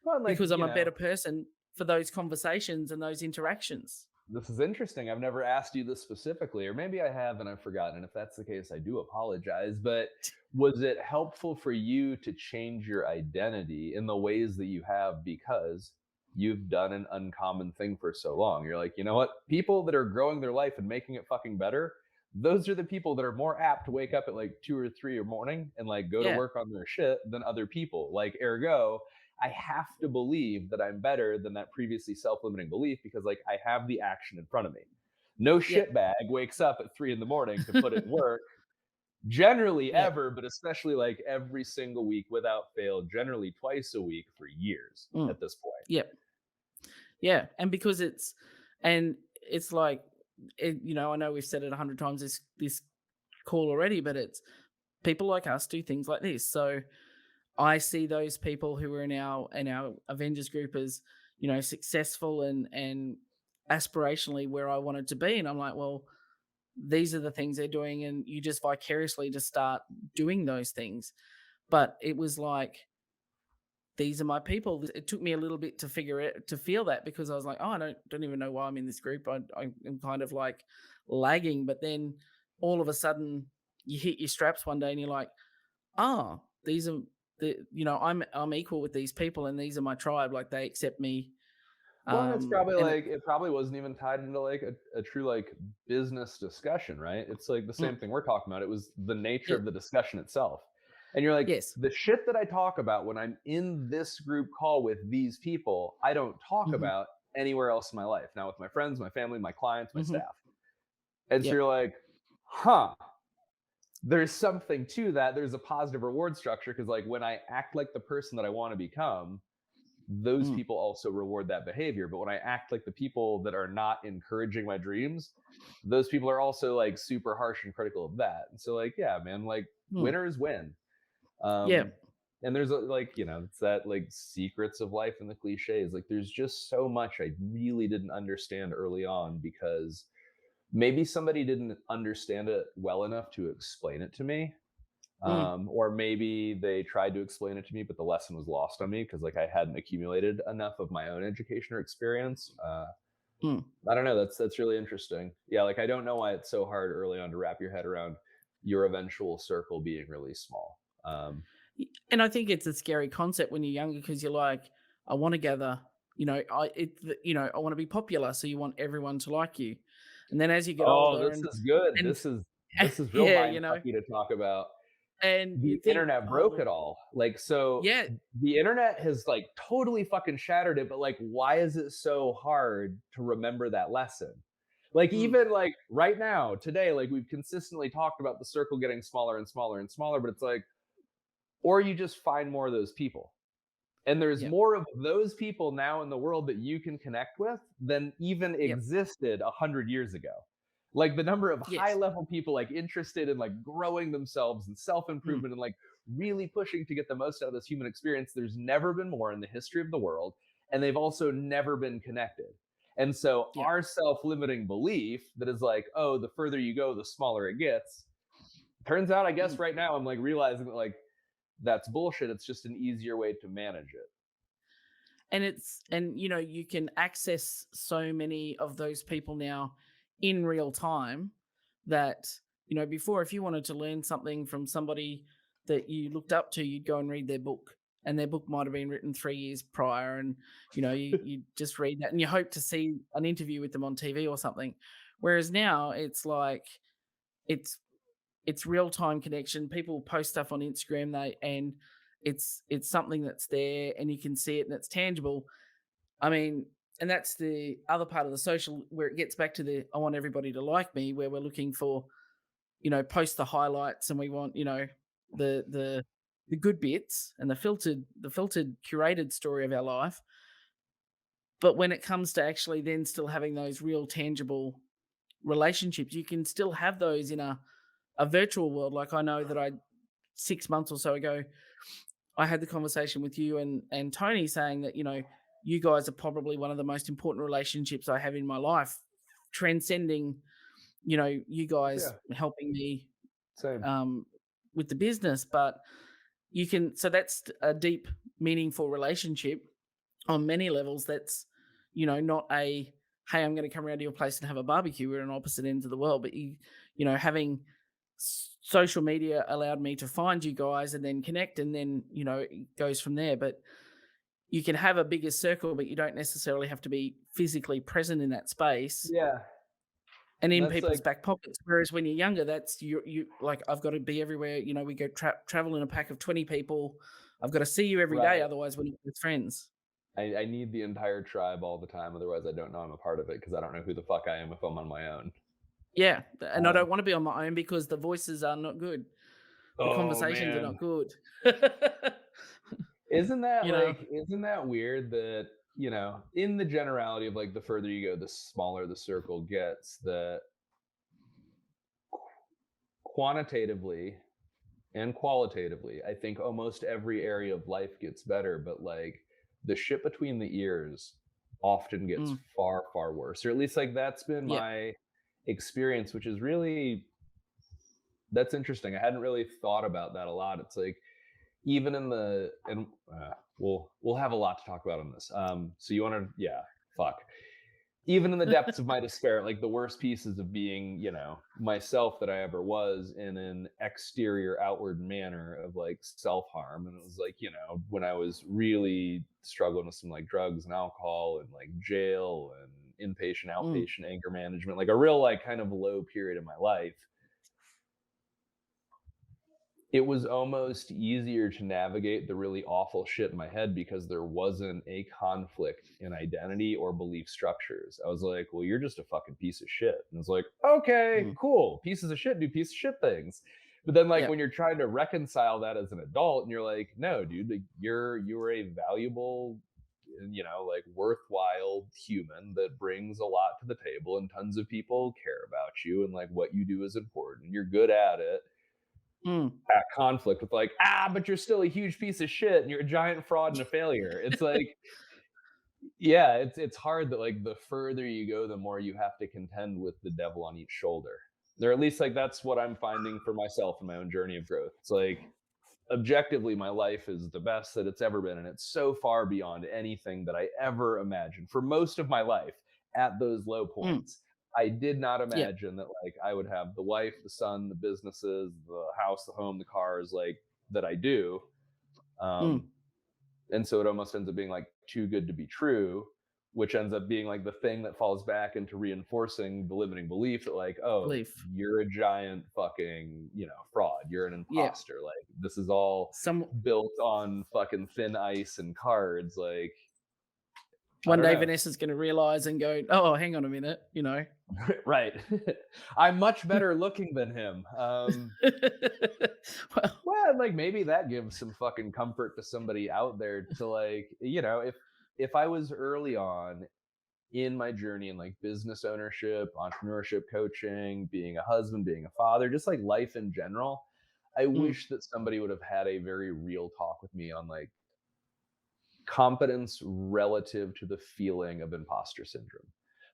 S2: Well, like,
S1: because I'm a better person for those conversations and those interactions.
S2: this is interesting. I've never asked you this specifically, or maybe I have and I've forgotten. And if that's the case, I do apologize. But was it helpful for you to change your identity in the ways that you have because you've done an uncommon thing for so long? You're like, you know what? People that are growing their life and making it fucking better, those are the people that are more apt to wake up at like 2 or 3 in the morning and like go to
S1: Yeah,
S2: work on their shit than other people. Like, ergo, I have to believe that I'm better than that previously self-limiting belief because like I have the action in front of me. No
S1: yeah,
S2: shitbag wakes up at 3 in the morning to put in work, generally
S1: yeah,
S2: ever, but especially like every single week without fail, generally twice a week for years
S1: mm,
S2: at this point.
S1: yeah, yeah. And because it's like, I know we've said it 100 times this call already, but it's people like us do things like this. So I see those people who are in our Avengers group as, successful and aspirationally where I wanted to be. And I'm like, well, these are the things they're doing, and you just vicariously just start doing those things. But it was like, these are my people. It took me a little bit to figure it to feel that, because I was like, oh, I don't even know why I'm in this group. I am kind of like lagging. But then all of a sudden you hit your straps one day and you're like, oh, these are I'm equal with these people, and these are my tribe. Like, they accept me.
S2: Well, and it's probably
S1: And it,
S2: like it probably wasn't even tied into like a true like business discussion, right? It's like the
S1: mm,
S2: same thing we're talking about. It was the nature
S1: yeah,
S2: of the discussion itself. And you're like,
S1: Yes.
S2: the shit that I talk about when I'm in this group call with these people, I don't talk
S1: Hmm.
S2: about anywhere else in my life. Now with my friends, my family, my clients, my
S1: Hmm.
S2: staff. And so
S1: Yep.
S2: you're like, huh, there's something to that. There's a positive reward structure because like when I act like the person that I want to become, those
S1: Mm.
S2: people also reward that behavior. But when I act like the people that are not encouraging my dreams, those people are also like super harsh and critical of that. And so like, yeah, man, like
S1: Mm.
S2: winners win.
S1: Yeah.
S2: And there's like, it's that like secrets of life and the cliches. Like there's just so much I really didn't understand early on because maybe somebody didn't understand it well enough to explain it to me.
S1: Mm.
S2: Or maybe they tried to explain it to me, but the lesson was lost on me because like I hadn't accumulated enough of my own education or experience.
S1: Mm.
S2: I don't know. That's really interesting. Yeah, like I don't know why it's so hard early on to wrap your head around your eventual circle being really small.
S1: And I think it's a scary concept when you're younger because you're like, I want to gather, I want to be popular, so you want everyone to like you. And then as you get
S2: Oh,
S1: older,
S2: this is good.
S1: and
S2: This is real
S1: yeah,
S2: mind fucky to talk about.
S1: and you
S2: The
S1: think,
S2: internet broke
S1: oh
S2: it all. Like, so
S1: yeah,
S2: the internet has like totally fucking shattered it, but like, why is it so hard to remember that lesson? Like,
S1: mm,
S2: even like right now, today, like we've consistently talked about the circle getting smaller and smaller and smaller, but it's like, or you just find more of those people. And there's
S1: yeah,
S2: more of those people now in the world that you can connect with than even
S1: yep,
S2: existed 100 years ago. Like the number of high
S1: yes,
S2: level people like interested in like growing themselves and self
S1: mm,
S2: improvement and like really pushing to get the most out of this human experience. There's never been more in the history of the world. And they've also never been connected. And so
S1: yep,
S2: our self limiting belief that is like, oh, the further you go, the smaller it gets. Turns out, I guess
S1: mm.
S2: right now I'm like realizing that like that's bullshit. It's just an easier way to manage it.
S1: And you can access so many of those people now in real time that before, if you wanted to learn something from somebody that you looked up to, you'd go and read their book, and their book might have been written 3 years prior, and you just read that and you hope to see an interview with them on TV or something. Whereas now it's like it's it's real time connection. People post stuff on Instagram, and it's something that's there and you can see it and it's tangible. I mean, and that's the other part of the social, where it gets back to the I want everybody to like me, where we're looking for, post the highlights, and we want, the the good bits and the filtered curated story of our life. But when it comes to actually then still having those real tangible relationships, you can still have those in a virtual world. Like, I know that 6 months or so ago, I had the conversation with you and Tony, saying that, you guys are probably one of the most important relationships I have in my life, transcending, you guys
S2: Yeah,
S1: helping me
S2: same.
S1: um, with the business. But so that's a deep, meaningful relationship on many levels. That's, not a, hey, I'm going to come around to your place and have a barbecue. We're on opposite ends of the world. But having social media allowed me to find you guys and then connect, and then it goes from there. But you can have a bigger circle, but you don't necessarily have to be physically present in that space
S2: Yeah,
S1: and in
S2: that's
S1: people's
S2: like
S1: back pockets. Whereas when you're younger, that's you like, I've got to be everywhere. We go travel in a pack of 20 people. I've got to see you every day,
S2: right.
S1: otherwise we're not with friends.
S2: I need the entire tribe all the time, otherwise I don't know I'm a part of it because I don't know who the fuck I am if I'm on my own.
S1: Yeah, and I
S2: Um,
S1: don't want to be on my own because the voices are not good. The
S2: oh
S1: conversations are
S2: man,
S1: not good. you know?
S2: isn't that weird that in the generality of like the further you go, the smaller the circle gets. That quantitatively and qualitatively, I think almost every area of life gets better, but like the shit between the ears often gets
S1: Mm,
S2: far, far worse. Or at least like that's been
S1: yeah.
S2: my experience, which is really that's interesting. I hadn't really thought about that a lot. It's like even in the and we'll have a lot to talk about on this. So you want to fuck even in the depths of my despair, like the worst pieces of being, myself that I ever was in an exterior, outward manner of like self harm. And it was like, when I was really struggling with some like drugs and alcohol and like jail and inpatient,
S1: Mm,
S2: outpatient anger management, like a real, like kind of low period in my life. it was almost easier to navigate the really awful shit in my head because there wasn't a conflict in identity or belief structures. I was like, well, you're just a fucking piece of shit. And it's like, okay,
S1: Mm.
S2: cool. Pieces of shit do piece of shit things. But then like
S1: Yeah.
S2: when you're trying to reconcile that as an adult and you're like, no, dude, like, you're a valuable, like worthwhile human that brings a lot to the table and tons of people care about you and like what you do is important. You're good at it,
S1: Mm.
S2: at conflict with like, but you're still a huge piece of shit and you're a giant fraud and a failure. It's like, yeah, it's hard that like the further you go, the more you have to contend with the devil on each shoulder. Or at least like that's what I'm finding for myself in my own journey of growth. It's like objectively my life is the best that it's ever been, and it's so far beyond anything that I ever imagined for most of my life. At those low
S1: Mm.
S2: points, I did not
S1: Yeah.
S2: imagine that like I would have the wife, the son, the businesses, the house, the home, the cars, like that I do.
S1: Mm.
S2: um and so it almost ends up being like too good to be true, which ends up being like the thing that falls back into reinforcing the limiting belief that like, oh,
S1: Belief.
S2: you're a giant fucking, fraud, you're an
S1: Yeah.
S2: imposter, like this is all
S1: Some
S2: built on fucking thin ice and cards, like I
S1: One
S2: don't
S1: day
S2: know.
S1: Vanessa's gonna realize and go, "Oh, hang on a minute," you know?
S2: Right. I'm much better looking than him.
S1: Well,
S2: Well, like maybe that gives some fucking comfort to somebody out there to like, if I was early on in my journey in like business ownership, entrepreneurship, coaching, being a husband, being a father, just like life in general, I
S1: mm,
S2: wish that somebody would have had a very real talk with me on like competence relative to the feeling of imposter syndrome.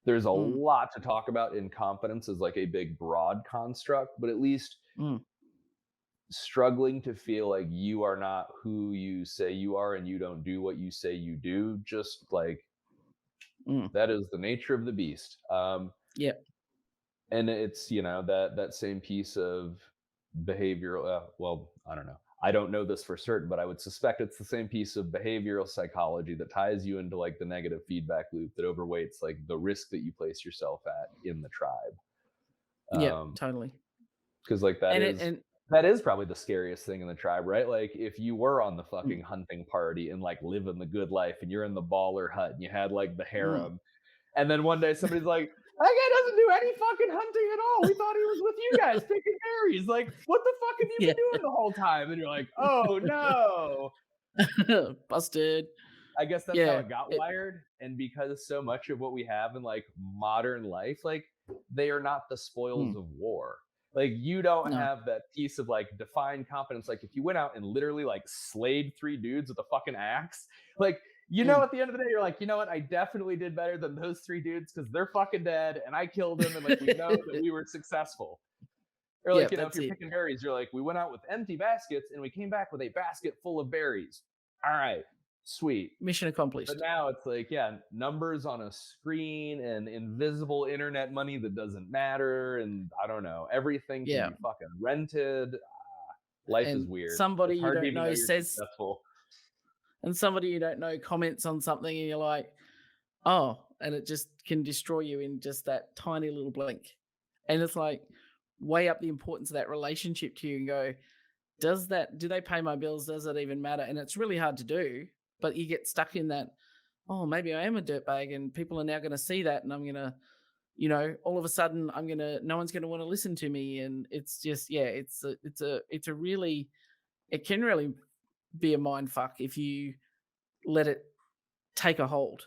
S2: There's a
S1: mm,
S2: lot to talk about in competence as like a big broad construct, but at least
S1: mm,
S2: struggling to feel like you are not who you say you are and you don't do what you say you do, just like
S1: mm.
S2: that is the nature of the beast.
S1: Yeah.
S2: And it's that same piece of behavioral, well, I don't know, I don't know this for certain, but I would suspect it's the same piece of behavioral psychology that ties you into like the negative feedback loop that overweights like the risk that you place yourself at in the tribe.
S1: Yeah,
S2: um
S1: totally.
S2: because like that
S1: And it
S2: is
S1: and
S2: that is probably the scariest thing in the tribe, right? Like if you were on the
S1: mm,
S2: fucking hunting party and like living the good life and you're in the baller hut and you had like the
S1: mm.
S2: harem, and then one day somebody's like, that guy doesn't do any fucking hunting at all. We thought he was with you guys picking berries. Like, what the fuck have you
S1: Yeah.
S2: been doing the whole time? And you're like, oh no.
S1: Busted.
S2: I guess that's how
S1: Yeah.
S2: it got
S1: It
S2: wired. And because so much of what we have in like modern life, like they are not the spoils
S1: mm,
S2: of war. Like you don't
S1: no.
S2: have that piece of like defined competence. Like if you went out and literally like slayed 3 dudes with a fucking axe, like
S1: Mm.
S2: at the end of the day, you're like, you know what? I definitely did better than those 3 dudes because they're fucking dead and I killed them and like we know that we were successful. Or
S1: Yeah,
S2: like, if
S1: that's
S2: you're
S1: it.
S2: picking berries, you're like, we went out with empty baskets and we came back with a basket full of berries. All right, sweet.
S1: Mission
S2: But
S1: accomplished.
S2: now it's like, yeah, numbers on a screen and invisible internet money that doesn't matter. And I don't know, everything can
S1: Yeah.
S2: be fucking rented. Life is
S1: And
S2: weird.
S1: somebody
S2: It's
S1: you
S2: hard to
S1: don't
S2: even know
S1: know
S2: you're
S1: says
S2: successful.
S1: and somebody you don't know comments on something and you're like, "Oh," and it just can destroy you in just that tiny little blink. And it's like, weigh up the importance of that relationship to you and go, do they pay my bills? Does it even matter? And it's really hard to do, but you get stuck in that, oh, maybe I am a dirtbag and people are now going to see that. And I'm going to, all of a sudden no one's going to want to listen to me. And it's just, yeah, it can really be a mind fuck if you let it take a hold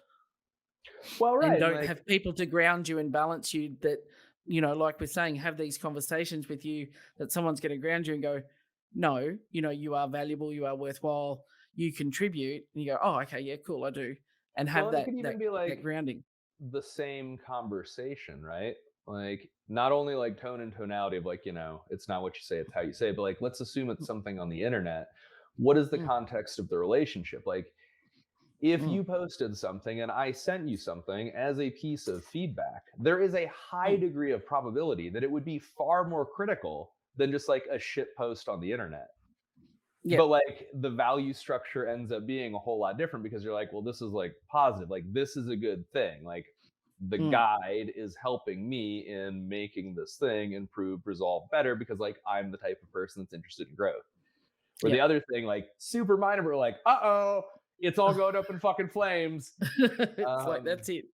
S2: Well,
S1: and
S2: right. And
S1: don't
S2: like,
S1: have people to ground you and balance you that, like we're saying, have these conversations with you that someone's going to ground you and go, no, you are valuable, you are worthwhile, you contribute. And you go, oh, okay, yeah, cool, I do. And
S2: well,
S1: have
S2: and it
S1: that,
S2: could even
S1: that,
S2: be
S1: that
S2: like
S1: grounding.
S2: the same conversation, right? Like not only like tone and tonality of like, it's not what you say, it's how you say it, but like let's assume it's
S1: Mm,
S2: something on the internet. What is the
S1: mm,
S2: context of the relationship? Like if
S1: mm,
S2: you posted something and I sent you something as a piece of feedback, there is a high
S1: mm.
S2: degree of probability that it would be far more critical than just like a shit post on the internet.
S1: Yeah.
S2: But like the value structure ends up being a whole lot different because you're like, well, this is like positive, like this is a good thing, like the
S1: Mm,
S2: guide is helping me in making this thing improve, resolve better because like I'm the type of person that's interested in growth. Or
S1: Yeah.
S2: the other thing, like super minor, but we're like, uh-oh, it's all going up in fucking flames.
S1: It's like,
S2: Um,
S1: that's it.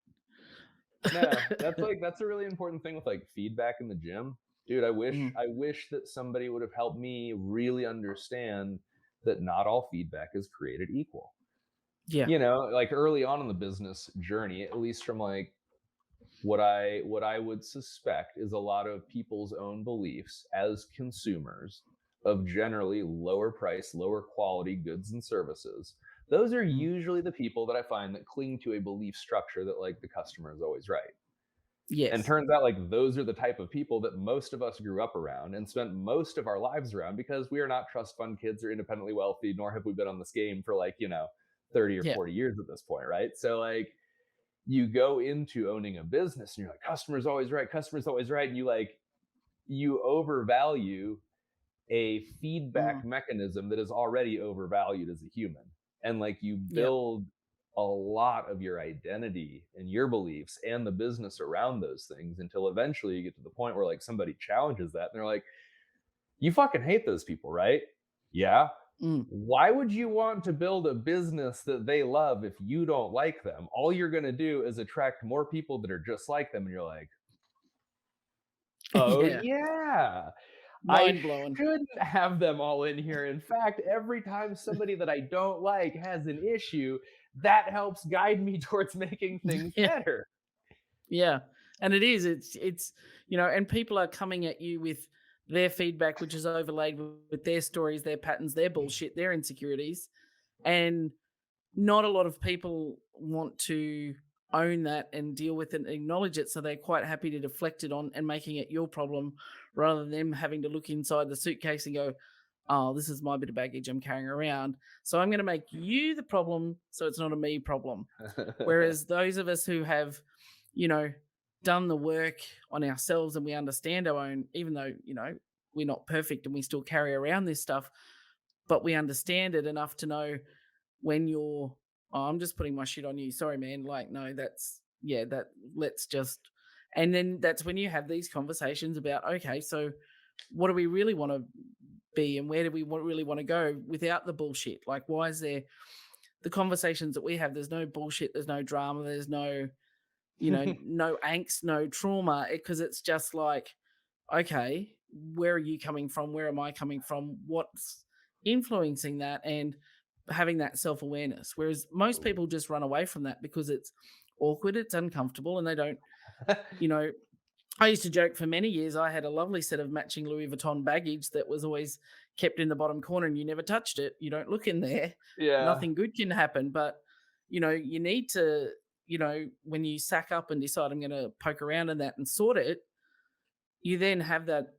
S2: no, that's a really important thing with like feedback in the gym. Dude,
S1: Mm.
S2: I wish that somebody would have helped me really understand that not all feedback is created equal.
S1: Yeah.
S2: You know, like early on in the business journey, at least from like what I would suspect is a lot of people's own beliefs as consumers of generally lower price, lower quality goods and services. Those are
S1: Mm.
S2: usually the people that I find that cling to a belief structure that like the customer is always right. And
S1: Yes.
S2: turns out like those are the type of people that most of us grew up around and spent most of our lives around because we are not trust fund kids or independently wealthy, nor have we been on this game for like, 30 or
S1: Yeah.
S2: 40 years at this point, right? So like you go into owning a business and you're like, customer's always right. And you overvalue a
S1: Mm.
S2: feedback mechanism that is already overvalued as a human. And like you
S1: Yeah.
S2: build a lot of your identity and your beliefs and the business around those things until eventually you get to the point where like somebody challenges that and they're like, you fucking hate those people, right? Yeah.
S1: Mm.
S2: Why would you want to build a business that they love if you don't like them? All you're going to do is attract more people that are just like them. And you're like, oh,
S1: Yeah.
S2: yeah, I
S1: Mind blowing.
S2: shouldn't have them all in here. In fact, every time somebody that I don't like has an issue, that helps guide me towards making things
S1: Yeah.
S2: better.
S1: Yeah. And it is. It's and people are coming at you with their feedback, which is overlaid with their stories, their patterns, their bullshit, their insecurities. And not a lot of people want to own that and deal with it and acknowledge it. So they're quite happy to deflect it on and making it your problem rather than them having to look inside the suitcase and go, oh, this is my bit of baggage I'm carrying around. So I'm going to make you the problem so it's not a me problem. Whereas those of us who have, you know, done the work on ourselves and we understand our own, even though, we're not perfect and we still carry around this stuff, but we understand it enough to know when you're, oh, I'm just putting my shit on you. Sorry, man. Like, no, let's just, and then that's when you have these conversations about, okay, so what do we really want to be and where do we really want to go without the bullshit? Like, why is there the conversations that we have? There's no bullshit, there's no drama, there's no, no angst, no trauma, because it's just like, okay, where are you coming from? Where am I coming from? What's influencing that? And having that self awareness. Whereas most
S2: Ooh.
S1: people just run away from that because it's awkward, it's uncomfortable, and they don't, you know. I used to joke for many years I had a lovely set of matching Louis Vuitton baggage that was always kept in the bottom corner and you never touched it. You don't look in there.
S2: Yeah.
S1: Nothing good can happen. But, you need to, when you sack up and decide I'm going to poke around in that and sort it, you then have that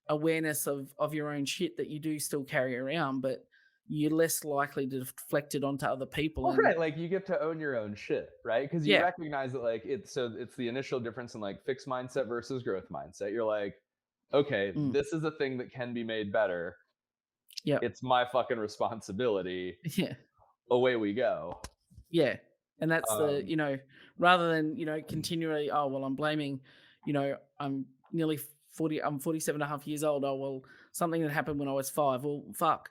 S1: awareness of your own shit that you do still carry around, but you're less likely to deflect it onto other people.
S2: Well,
S1: And
S2: right, like you get to own your own shit, right? Because you
S1: yeah,
S2: recognize that, like, it's the initial difference in like fixed mindset versus growth mindset. You're like, okay,
S1: mm,
S2: this is a thing that can be made better.
S1: yeah,
S2: It's my fucking responsibility.
S1: yeah,
S2: Away we go.
S1: yeah. And that's the,
S2: Um,
S1: rather than, continually, oh, well, I'm blaming, I'm nearly 40, I'm 47 and a half years old. Oh, well, something that happened when I was 5. Well, fuck.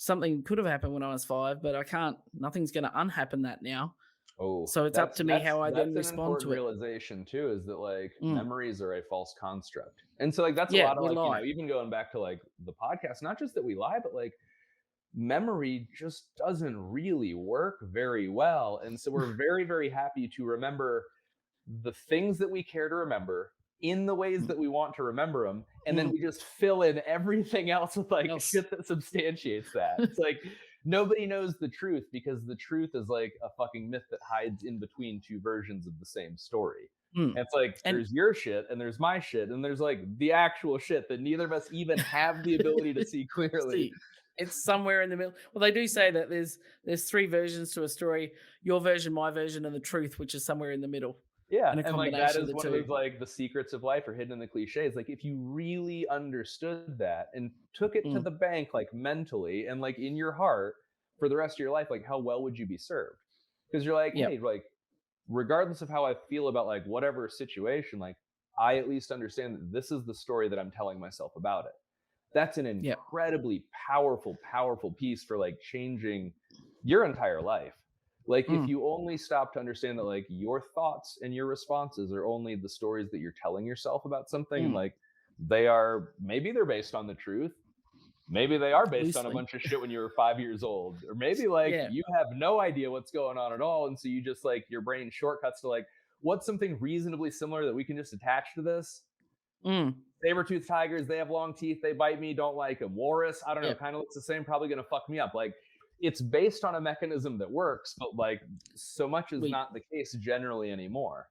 S1: Something could have happened when I was 5, but I can't, nothing's going to unhappen that now.
S2: oh,
S1: So it's up to me how I then
S2: that's an
S1: respond
S2: important
S1: to it.
S2: realization too, is that like
S1: Mm.
S2: memories are a false construct. And so like that's a
S1: Yeah,
S2: lot of
S1: we
S2: like,
S1: lie.
S2: even going back to like the podcast, not just that we lie, but like memory just doesn't really work very well. And so we're very, very happy to remember the things that we care to remember in the ways
S1: Mm.
S2: that we want to remember them. And then
S1: Mm.
S2: we just fill in everything else with like
S1: Else.
S2: shit that substantiates that. It's like nobody knows the truth because the truth is like a fucking myth that hides in between two versions of the same story.
S1: Mm.
S2: And it's like
S1: And
S2: there's your shit and there's my shit and there's like the actual shit that neither of us even have the ability to see clearly.
S1: see, it's somewhere in the middle. Well, they do say that there's 3 versions to a story: your version, my version, and the truth, which is somewhere in the middle,
S2: Yeah,
S1: and a
S2: and like that
S1: combination of
S2: is
S1: the
S2: one of
S1: 2.
S2: those like the secrets of life are hidden in the cliches. Like if you really understood that and took it to
S1: Mm.
S2: the bank like mentally and like in your heart for the rest of your life, like how well would you be served? Because you're like,
S1: Yep.
S2: hey, like regardless of how I feel about like whatever situation, like I at least understand that this is the story that I'm telling myself about it. that's an
S1: Yeah.
S2: incredibly powerful piece for like changing your entire life. Like if
S1: Mm.
S2: you only stop to understand that like your thoughts and your responses are only the stories that you're telling yourself about something, and
S1: Mm.
S2: like maybe they're based on the truth. Maybe they are based on a
S1: Loosely.
S2: bunch of shit when you were 5 years old. Or maybe like
S1: Yeah.
S2: you have no idea what's going on at all. And so you just like your brain shortcuts to like, what's something reasonably similar that we can just attach to this?
S1: Mm.
S2: Saber-toothed tigers, they have long teeth, they bite me, don't like them. Walrus, I don't know,
S1: Yeah.
S2: kind of looks the same, probably gonna fuck me up. Like it's based on a mechanism that works, but like so much is
S1: We
S2: not the case generally anymore.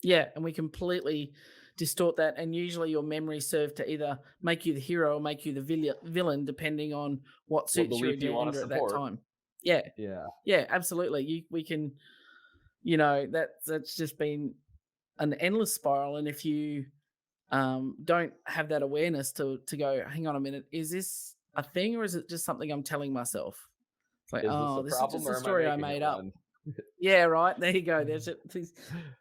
S1: Yeah, and we completely distort that, and usually your memories serve to either make you the hero or make you the villain, depending on what
S2: What
S1: suits your
S2: belief you want to
S1: agenda at that
S2: support.
S1: time. Yeah,
S2: Yeah.
S1: yeah, absolutely. We can, that's just been an endless spiral, and if you don't have that awareness to go, hang on a minute, is this a thing or is it just something I'm telling myself? It's like,
S2: Is this
S1: oh,
S2: a
S1: this is
S2: problem
S1: just a
S2: or am I
S1: story I
S2: making it
S1: made up.
S2: one?
S1: Yeah, right. There you go.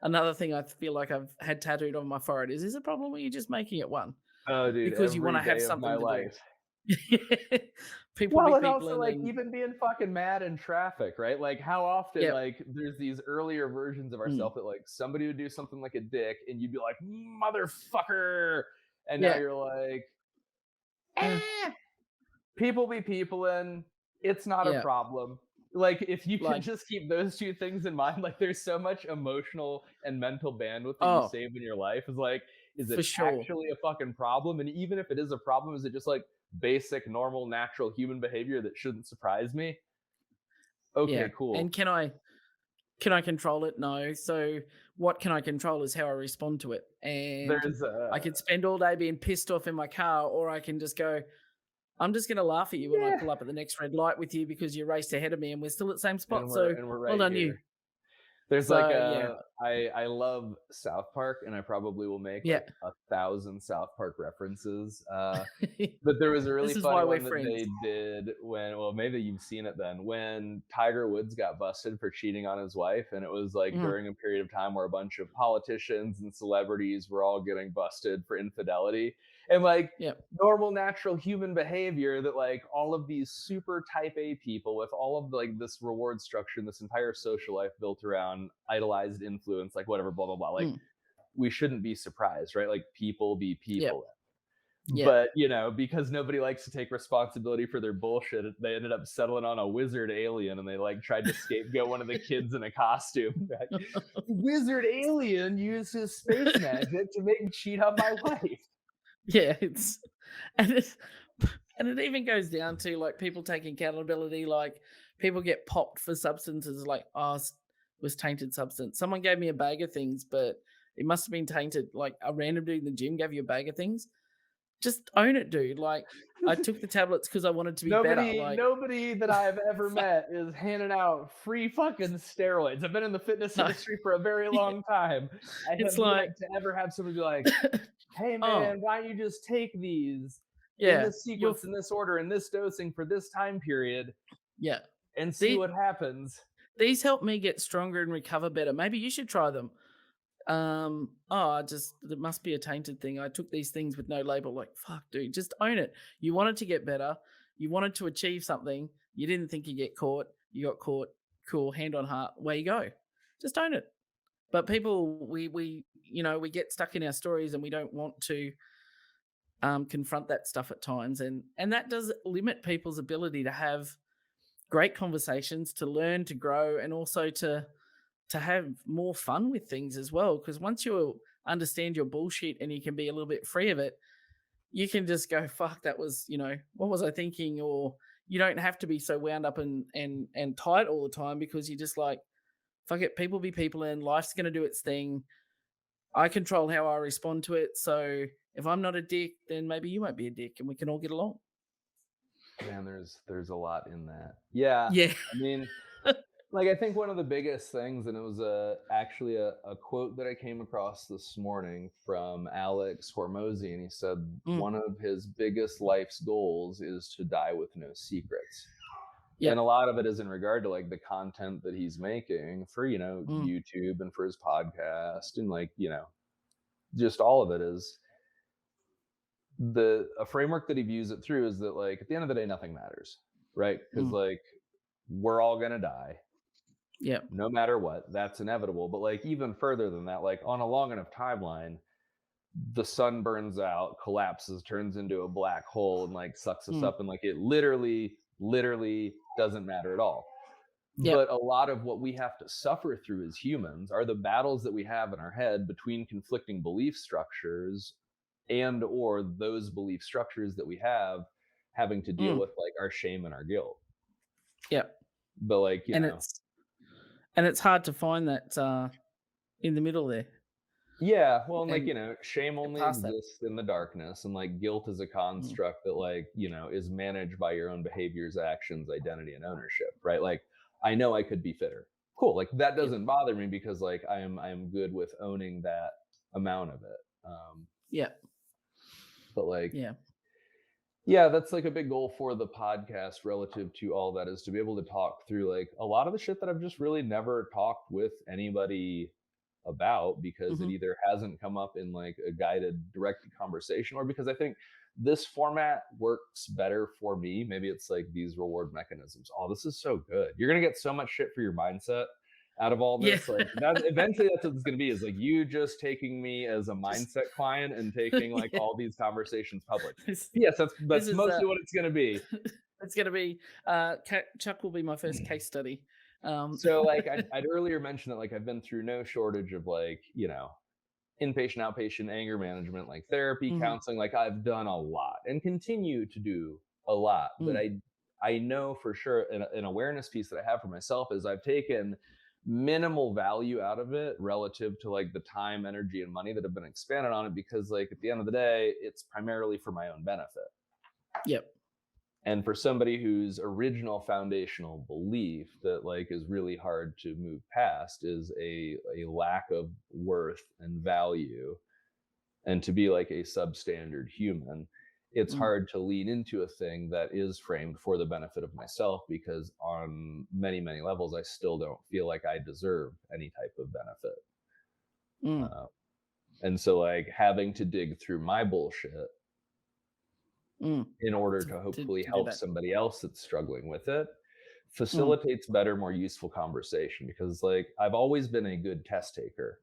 S1: Another thing I feel like I've had tattooed on my forehead. Is this a problem or are you just making it one?
S2: Oh, dude,
S1: Because you want
S2: every
S1: to have
S2: day of my
S1: something to do.
S2: life.
S1: People be
S2: Well, and
S1: people
S2: also like
S1: and
S2: even being fucking mad in traffic, right? Like how often
S1: yeah.
S2: like there's these earlier versions of
S1: Mm,
S2: ourselves that like somebody would do something like a dick and you'd be like, motherfucker. And now
S1: yeah.
S2: you're like,
S1: Yeah.
S2: eh, people be people and it's not a
S1: Yeah.
S2: problem. Like if you can
S1: Like,
S2: just keep those two things in mind, like there's so much emotional and mental bandwidth that you
S1: oh,
S2: save in your life. Is like, is it
S1: for sure.
S2: actually a fucking problem? And even if it is a problem, is it just like basic, normal, natural human behavior that shouldn't surprise me?
S1: Yeah.
S2: Okay,
S1: And
S2: cool.
S1: can I control it? No. So what can I control is how I respond to it. And
S2: There's
S1: I can spend all day being pissed off in my car, or I can just go, I'm just going to laugh at you when I
S2: yeah,
S1: pull up at the next red light with you because you raced ahead of me and we're still at the same spot.
S2: and we're
S1: So
S2: and we're
S1: well
S2: right
S1: done, you.
S2: here. There's like
S1: So yeah,
S2: I love South Park, and I probably will make
S1: yeah.
S2: like 1,000 South Park references. But there was a really
S1: This is
S2: funny
S1: why we're
S2: one that
S1: friends.
S2: they did when, well, maybe you've seen it then, when Tiger Woods got busted for cheating on his wife. And it was like
S1: Mhm.
S2: during a period of time where a bunch of politicians and celebrities were all getting busted for infidelity. And like
S1: Yeah,
S2: normal, natural human behavior that like all of these super type A people with all of like this reward structure and this entire social life built around idolized influence, like whatever, blah, blah, blah. Like
S1: mm,
S2: we shouldn't be surprised, right? Like people be
S1: yeah,
S2: people.
S1: yeah.
S2: But, you know, because nobody likes to take responsibility for their bullshit, they ended up settling on a wizard alien and they like tried to scapegoat one of the kids in a costume. Like, wizard alien used his space magic to make me cheat on my wife.
S1: Yeah, and it's and it even goes down to, like, people taking accountability, like, people get popped for substances, like, "Oh, was tainted substance." Someone gave me a bag of things, but it must have been tainted, like, a random dude in the gym gave you a bag of things. Just own it, dude, like, I took the tablets because I wanted to be better, like
S2: Nobody that I've ever met is handing out free fucking steroids. I've been in the fitness
S1: no.
S2: industry for a very long time. I
S1: It's
S2: have
S1: like,
S2: yet to ever have somebody be like, hey
S1: "Oh,
S2: man, why don't you just take these in
S1: yeah,
S2: this sequence, in this order, in this dosing for this time period
S1: yeah.
S2: and see
S1: The
S2: what happens?
S1: these help me get stronger and recover better. Maybe you should try them." Oh, I just it must be a tainted thing. I took these things with no label. Like, fuck, dude, just own it. You wanted to get better. You wanted to achieve something. You didn't think you'd get caught. You got caught. Cool, hand on heart. Away you go. Just own it. But people, we get stuck in our stories and we don't want to confront that stuff at times, and that does limit people's ability to have great conversations, to learn, to grow, and also to have more fun with things as well. Because once you understand your bullshit and you can be a little bit free of it, you can just go, fuck, that was, what was I thinking? Or you don't have to be so wound up and tight all the time because you just like, fuck it, people be people and life's gonna do its thing. I control how I respond to it. So if I'm not a dick, then maybe you won't be a dick and we can all get along.
S2: Man, there's a lot in that. Yeah.
S1: Yeah.
S2: I mean, like I think one of the biggest things, and it was actually a quote that I came across this morning from Alex Hormozy, and he said
S1: Mm,
S2: one of his biggest life's goals is to die with no secrets.
S1: yeah.
S2: And a lot of it is in regard to like the content that he's making for, you know,
S1: Mm,
S2: YouTube and for his podcast, and like, you know, just all of it is a framework that he views it through is that, like, at the end of the day, nothing matters, right? Because,
S1: Mm.
S2: like, we're all gonna die
S1: Yeah.
S2: no matter what. That's inevitable. But, like, even further than that, like, on a long enough timeline, the sun burns out, collapses, turns into a black hole, and like sucks us
S1: Mm.
S2: up, and like it literally doesn't matter at all.
S1: Yep.
S2: But a lot of what we have to suffer through as humans are the battles that we have in our head between conflicting belief structures, and or those belief structures that we have having to deal
S1: Mm.
S2: with like our shame and our guilt.
S1: Yep.
S2: But like,
S1: And it's hard to find that in the middle there
S2: yeah, well, and like,
S1: and
S2: shame
S1: get
S2: only
S1: past that.
S2: exists in the darkness, and like guilt is a
S1: Mm.
S2: construct that, like, is managed by your own behaviors, actions, identity, and ownership, right? Like, I know I could be fitter. Cool. Like that
S1: Yep.
S2: doesn't bother me because like I am good with owning that amount of it.
S1: Yep.
S2: But like,
S1: Yeah.
S2: yeah, that's like a big goal for the podcast relative to all that, is to be able to talk through like a lot of the shit that I've just really never talked with anybody about, because it
S1: Mhm.
S2: either hasn't come up in like a guided directed conversation, or because I think this format works better for me. Maybe it's like these reward mechanisms. Oh, this is so good. You're going to get so much shit for your mindset out of all
S1: Yeah.
S2: this. Like that eventually that's what it's going to be, is like you just taking me as a
S1: Just
S2: mindset client and taking like
S1: yeah.
S2: all these conversations public.
S1: This
S2: Yes,
S1: this
S2: that's
S1: is
S2: mostly what it's going to be.
S1: it's gonna be Chuck will be my first case study. Um
S2: So like I'd earlier mentioned that like I've been through no shortage of like, inpatient, outpatient, anger management, like therapy,
S1: mhm.
S2: counseling. Like I've done a lot and continue to do a lot. But
S1: Mm.
S2: I know for sure an awareness piece that I have for myself is I've taken minimal value out of it relative to like the time, energy, and money that have been expanded on it, because like at the end of the day, it's primarily for my own benefit.
S1: Yep.
S2: And for somebody whose original foundational belief that like is really hard to move past is a lack of worth and value, and to be like a substandard human, it's
S1: Mm.
S2: hard to lean into a thing that is framed for the benefit of myself, because on many levels I still don't feel like I deserve any type of benefit.
S1: Mm.
S2: uh, and so like having to dig through my bullshit
S1: Mm.
S2: in order
S1: To
S2: to
S1: to
S2: hopefully
S1: to do
S2: help
S1: that.
S2: somebody else that's struggling with it
S1: Mm.
S2: facilitates better, more useful conversation. Because like I've always been a good test taker.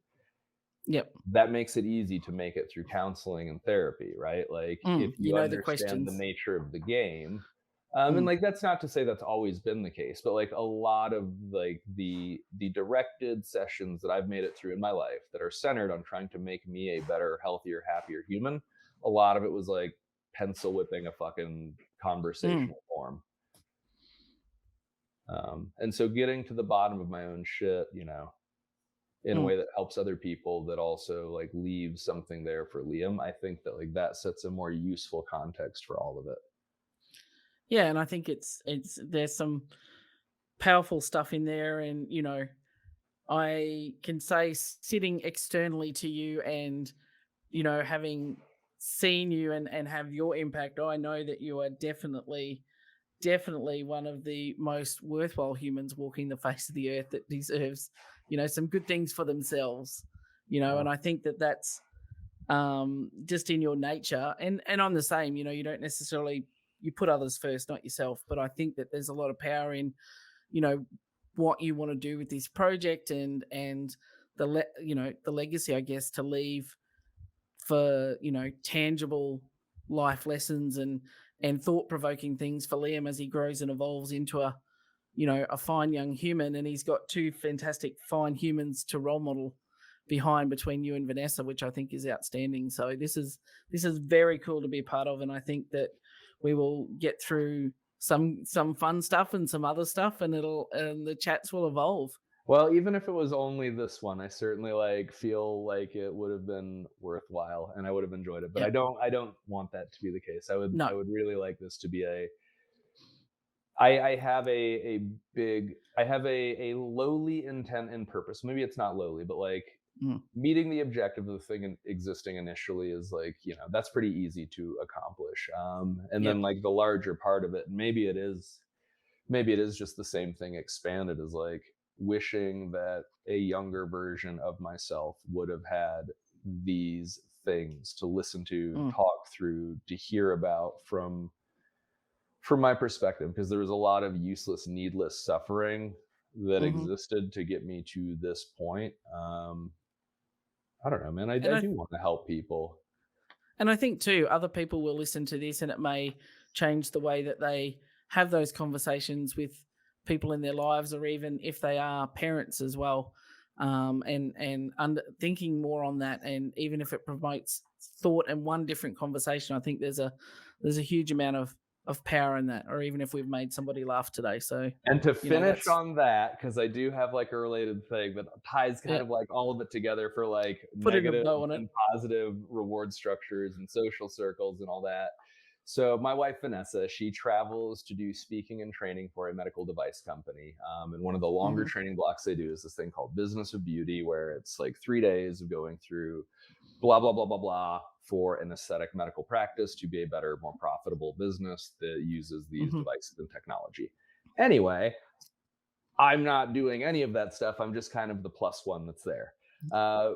S1: Yep.
S2: That makes it easy to make it through counseling and therapy, right? Like if
S1: You
S2: you
S1: know the
S2: understand the
S1: questions.
S2: nature of the game. And
S1: Mm.
S2: like that's not to say that's always been the case, but like a lot of like the directed sessions that I've made it through in my life that are centered on trying to make me a better, healthier, happier human, a lot of it was like pencil whipping a fucking
S1: Mm.
S2: conversational form. And so getting to the bottom of my own shit, in a
S1: Mm.
S2: way that helps other people, that also like leaves something there for Liam, I think that like that sets a more useful context for all of it.
S1: Yeah, and I think it's there's some powerful stuff in there, and I can say sitting externally to you and having seen you and have your impact, I know that you are definitely one of the most worthwhile humans walking the face of the earth that deserves, some good things for themselves,
S2: Well,
S1: and I think that that's just in your nature. And I'm the same, you don't necessarily, you put others first, not yourself. But I think that there's a lot of power in, you know, what you want to do with this project and the legacy, I guess, to leave for tangible life lessons and thought provoking things for Liam as he grows and evolves into a fine young human. And he's got two fantastic fine humans to role model behind, between you and Vanessa, which I think is outstanding. So this is very cool to be a part of, and I think that we will get through some fun stuff and some other stuff, and the chats will evolve.
S2: well, even if it was only this one, I certainly like feel like it would have been worthwhile and I would have enjoyed it. But
S1: Yeah.
S2: I don't want that to be the case. I
S1: No.
S2: would really like this to be I have a big, I have a lowly intent and purpose. Maybe it's not lowly, but like
S1: Mm.
S2: meeting the objective of the thing existing initially is like, that's pretty easy to accomplish. And then
S1: Yep.
S2: like the larger part of it, and maybe it is just the same thing expanded, as like wishing that a younger version of myself would have had these things to listen to,
S1: Mm,
S2: talk through, to hear about from my perspective, because there was a lot of useless, needless suffering that
S1: mhm.
S2: existed to get me to this point. I don't know, man.
S1: And
S2: I
S1: I
S2: do want to help people.
S1: And I think too, other people will listen to this and it may change the way that they have those conversations with people in their lives, or even if they are parents as well. And thinking more on that, and even if it promotes thought and one different conversation, I think there's a huge amount of power in that. Or even if we've made somebody laugh today, so
S2: And to finish
S1: that's
S2: on that, because I do have like a related thing that ties kind
S1: yeah.
S2: of like all of it together for like
S1: Put in a
S2: negative
S1: bow on it.
S2: and positive reward structures and social circles and all that. So my wife Vanessa, she travels to do speaking and training for a medical device company. And one of the longer
S1: Hmm.
S2: training blocks they do is this thing called Business of Beauty, where it's like 3 days of going through blah blah blah blah blah for an aesthetic medical practice to be a better, more profitable business that uses these
S1: Hmm.
S2: devices and technology. Anyway, I'm not doing any of that stuff. I'm just kind of the plus one that's there.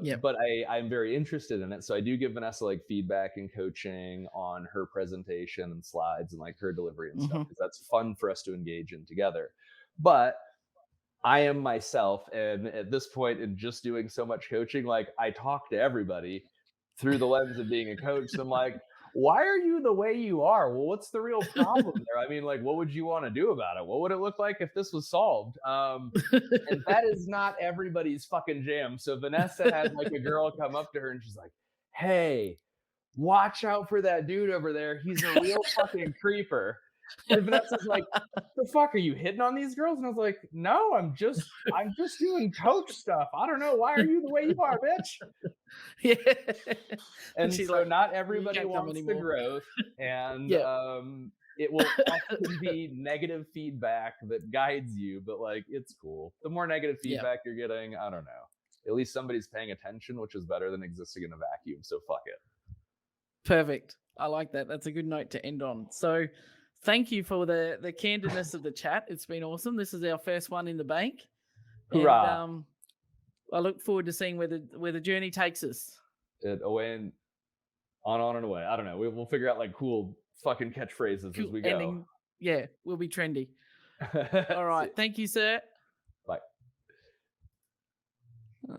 S1: Yep.
S2: But I'm very interested in it. So I do give Vanessa like feedback and coaching on her presentation and slides and like her delivery and stuff,
S1: Hmm.
S2: because that's fun for us to engage in together. But I am myself. And at this point, in just doing so much coaching, like I talk to everybody through the lens of being a coach. So I'm like, why are you the way you are? Well, what's the real problem there? I mean, like, what would you want to do about it? What would it look like if this was solved? And that is not everybody's fucking jam. So Vanessa had like a girl come up to her and she's like, hey, watch out for that dude over there. He's a real fucking creeper. And Vanessa's like, the fuck are you hitting on these girls? And I was like, no, I'm just doing coach stuff. I don't know. Why are you the way you are, bitch?
S1: Yeah. And
S2: And
S1: she's
S2: so
S1: like,
S2: not
S1: you
S2: everybody
S1: can't come
S2: wants the
S1: anymore.
S2: growth. And
S1: Yeah.
S2: it will often be negative feedback that guides you, but like it's cool. The more negative
S1: Yeah.
S2: feedback you're getting, I don't know. At least somebody's paying attention, which is better than existing in a vacuum. So fuck it.
S1: Perfect. I like that. That's a good note to end on. So thank you for the candidness of the chat. It's been awesome. This is our first one in the bank. And
S2: Hoorah.
S1: I look forward to seeing where the journey takes us.
S2: It away and on and away. I don't know. We'll figure out like cool fucking catchphrases as
S1: Cool
S2: we go.
S1: ending. Yeah, we'll be trendy. All
S2: See,
S1: right. Thank you, sir.
S2: bye.
S1: Uh,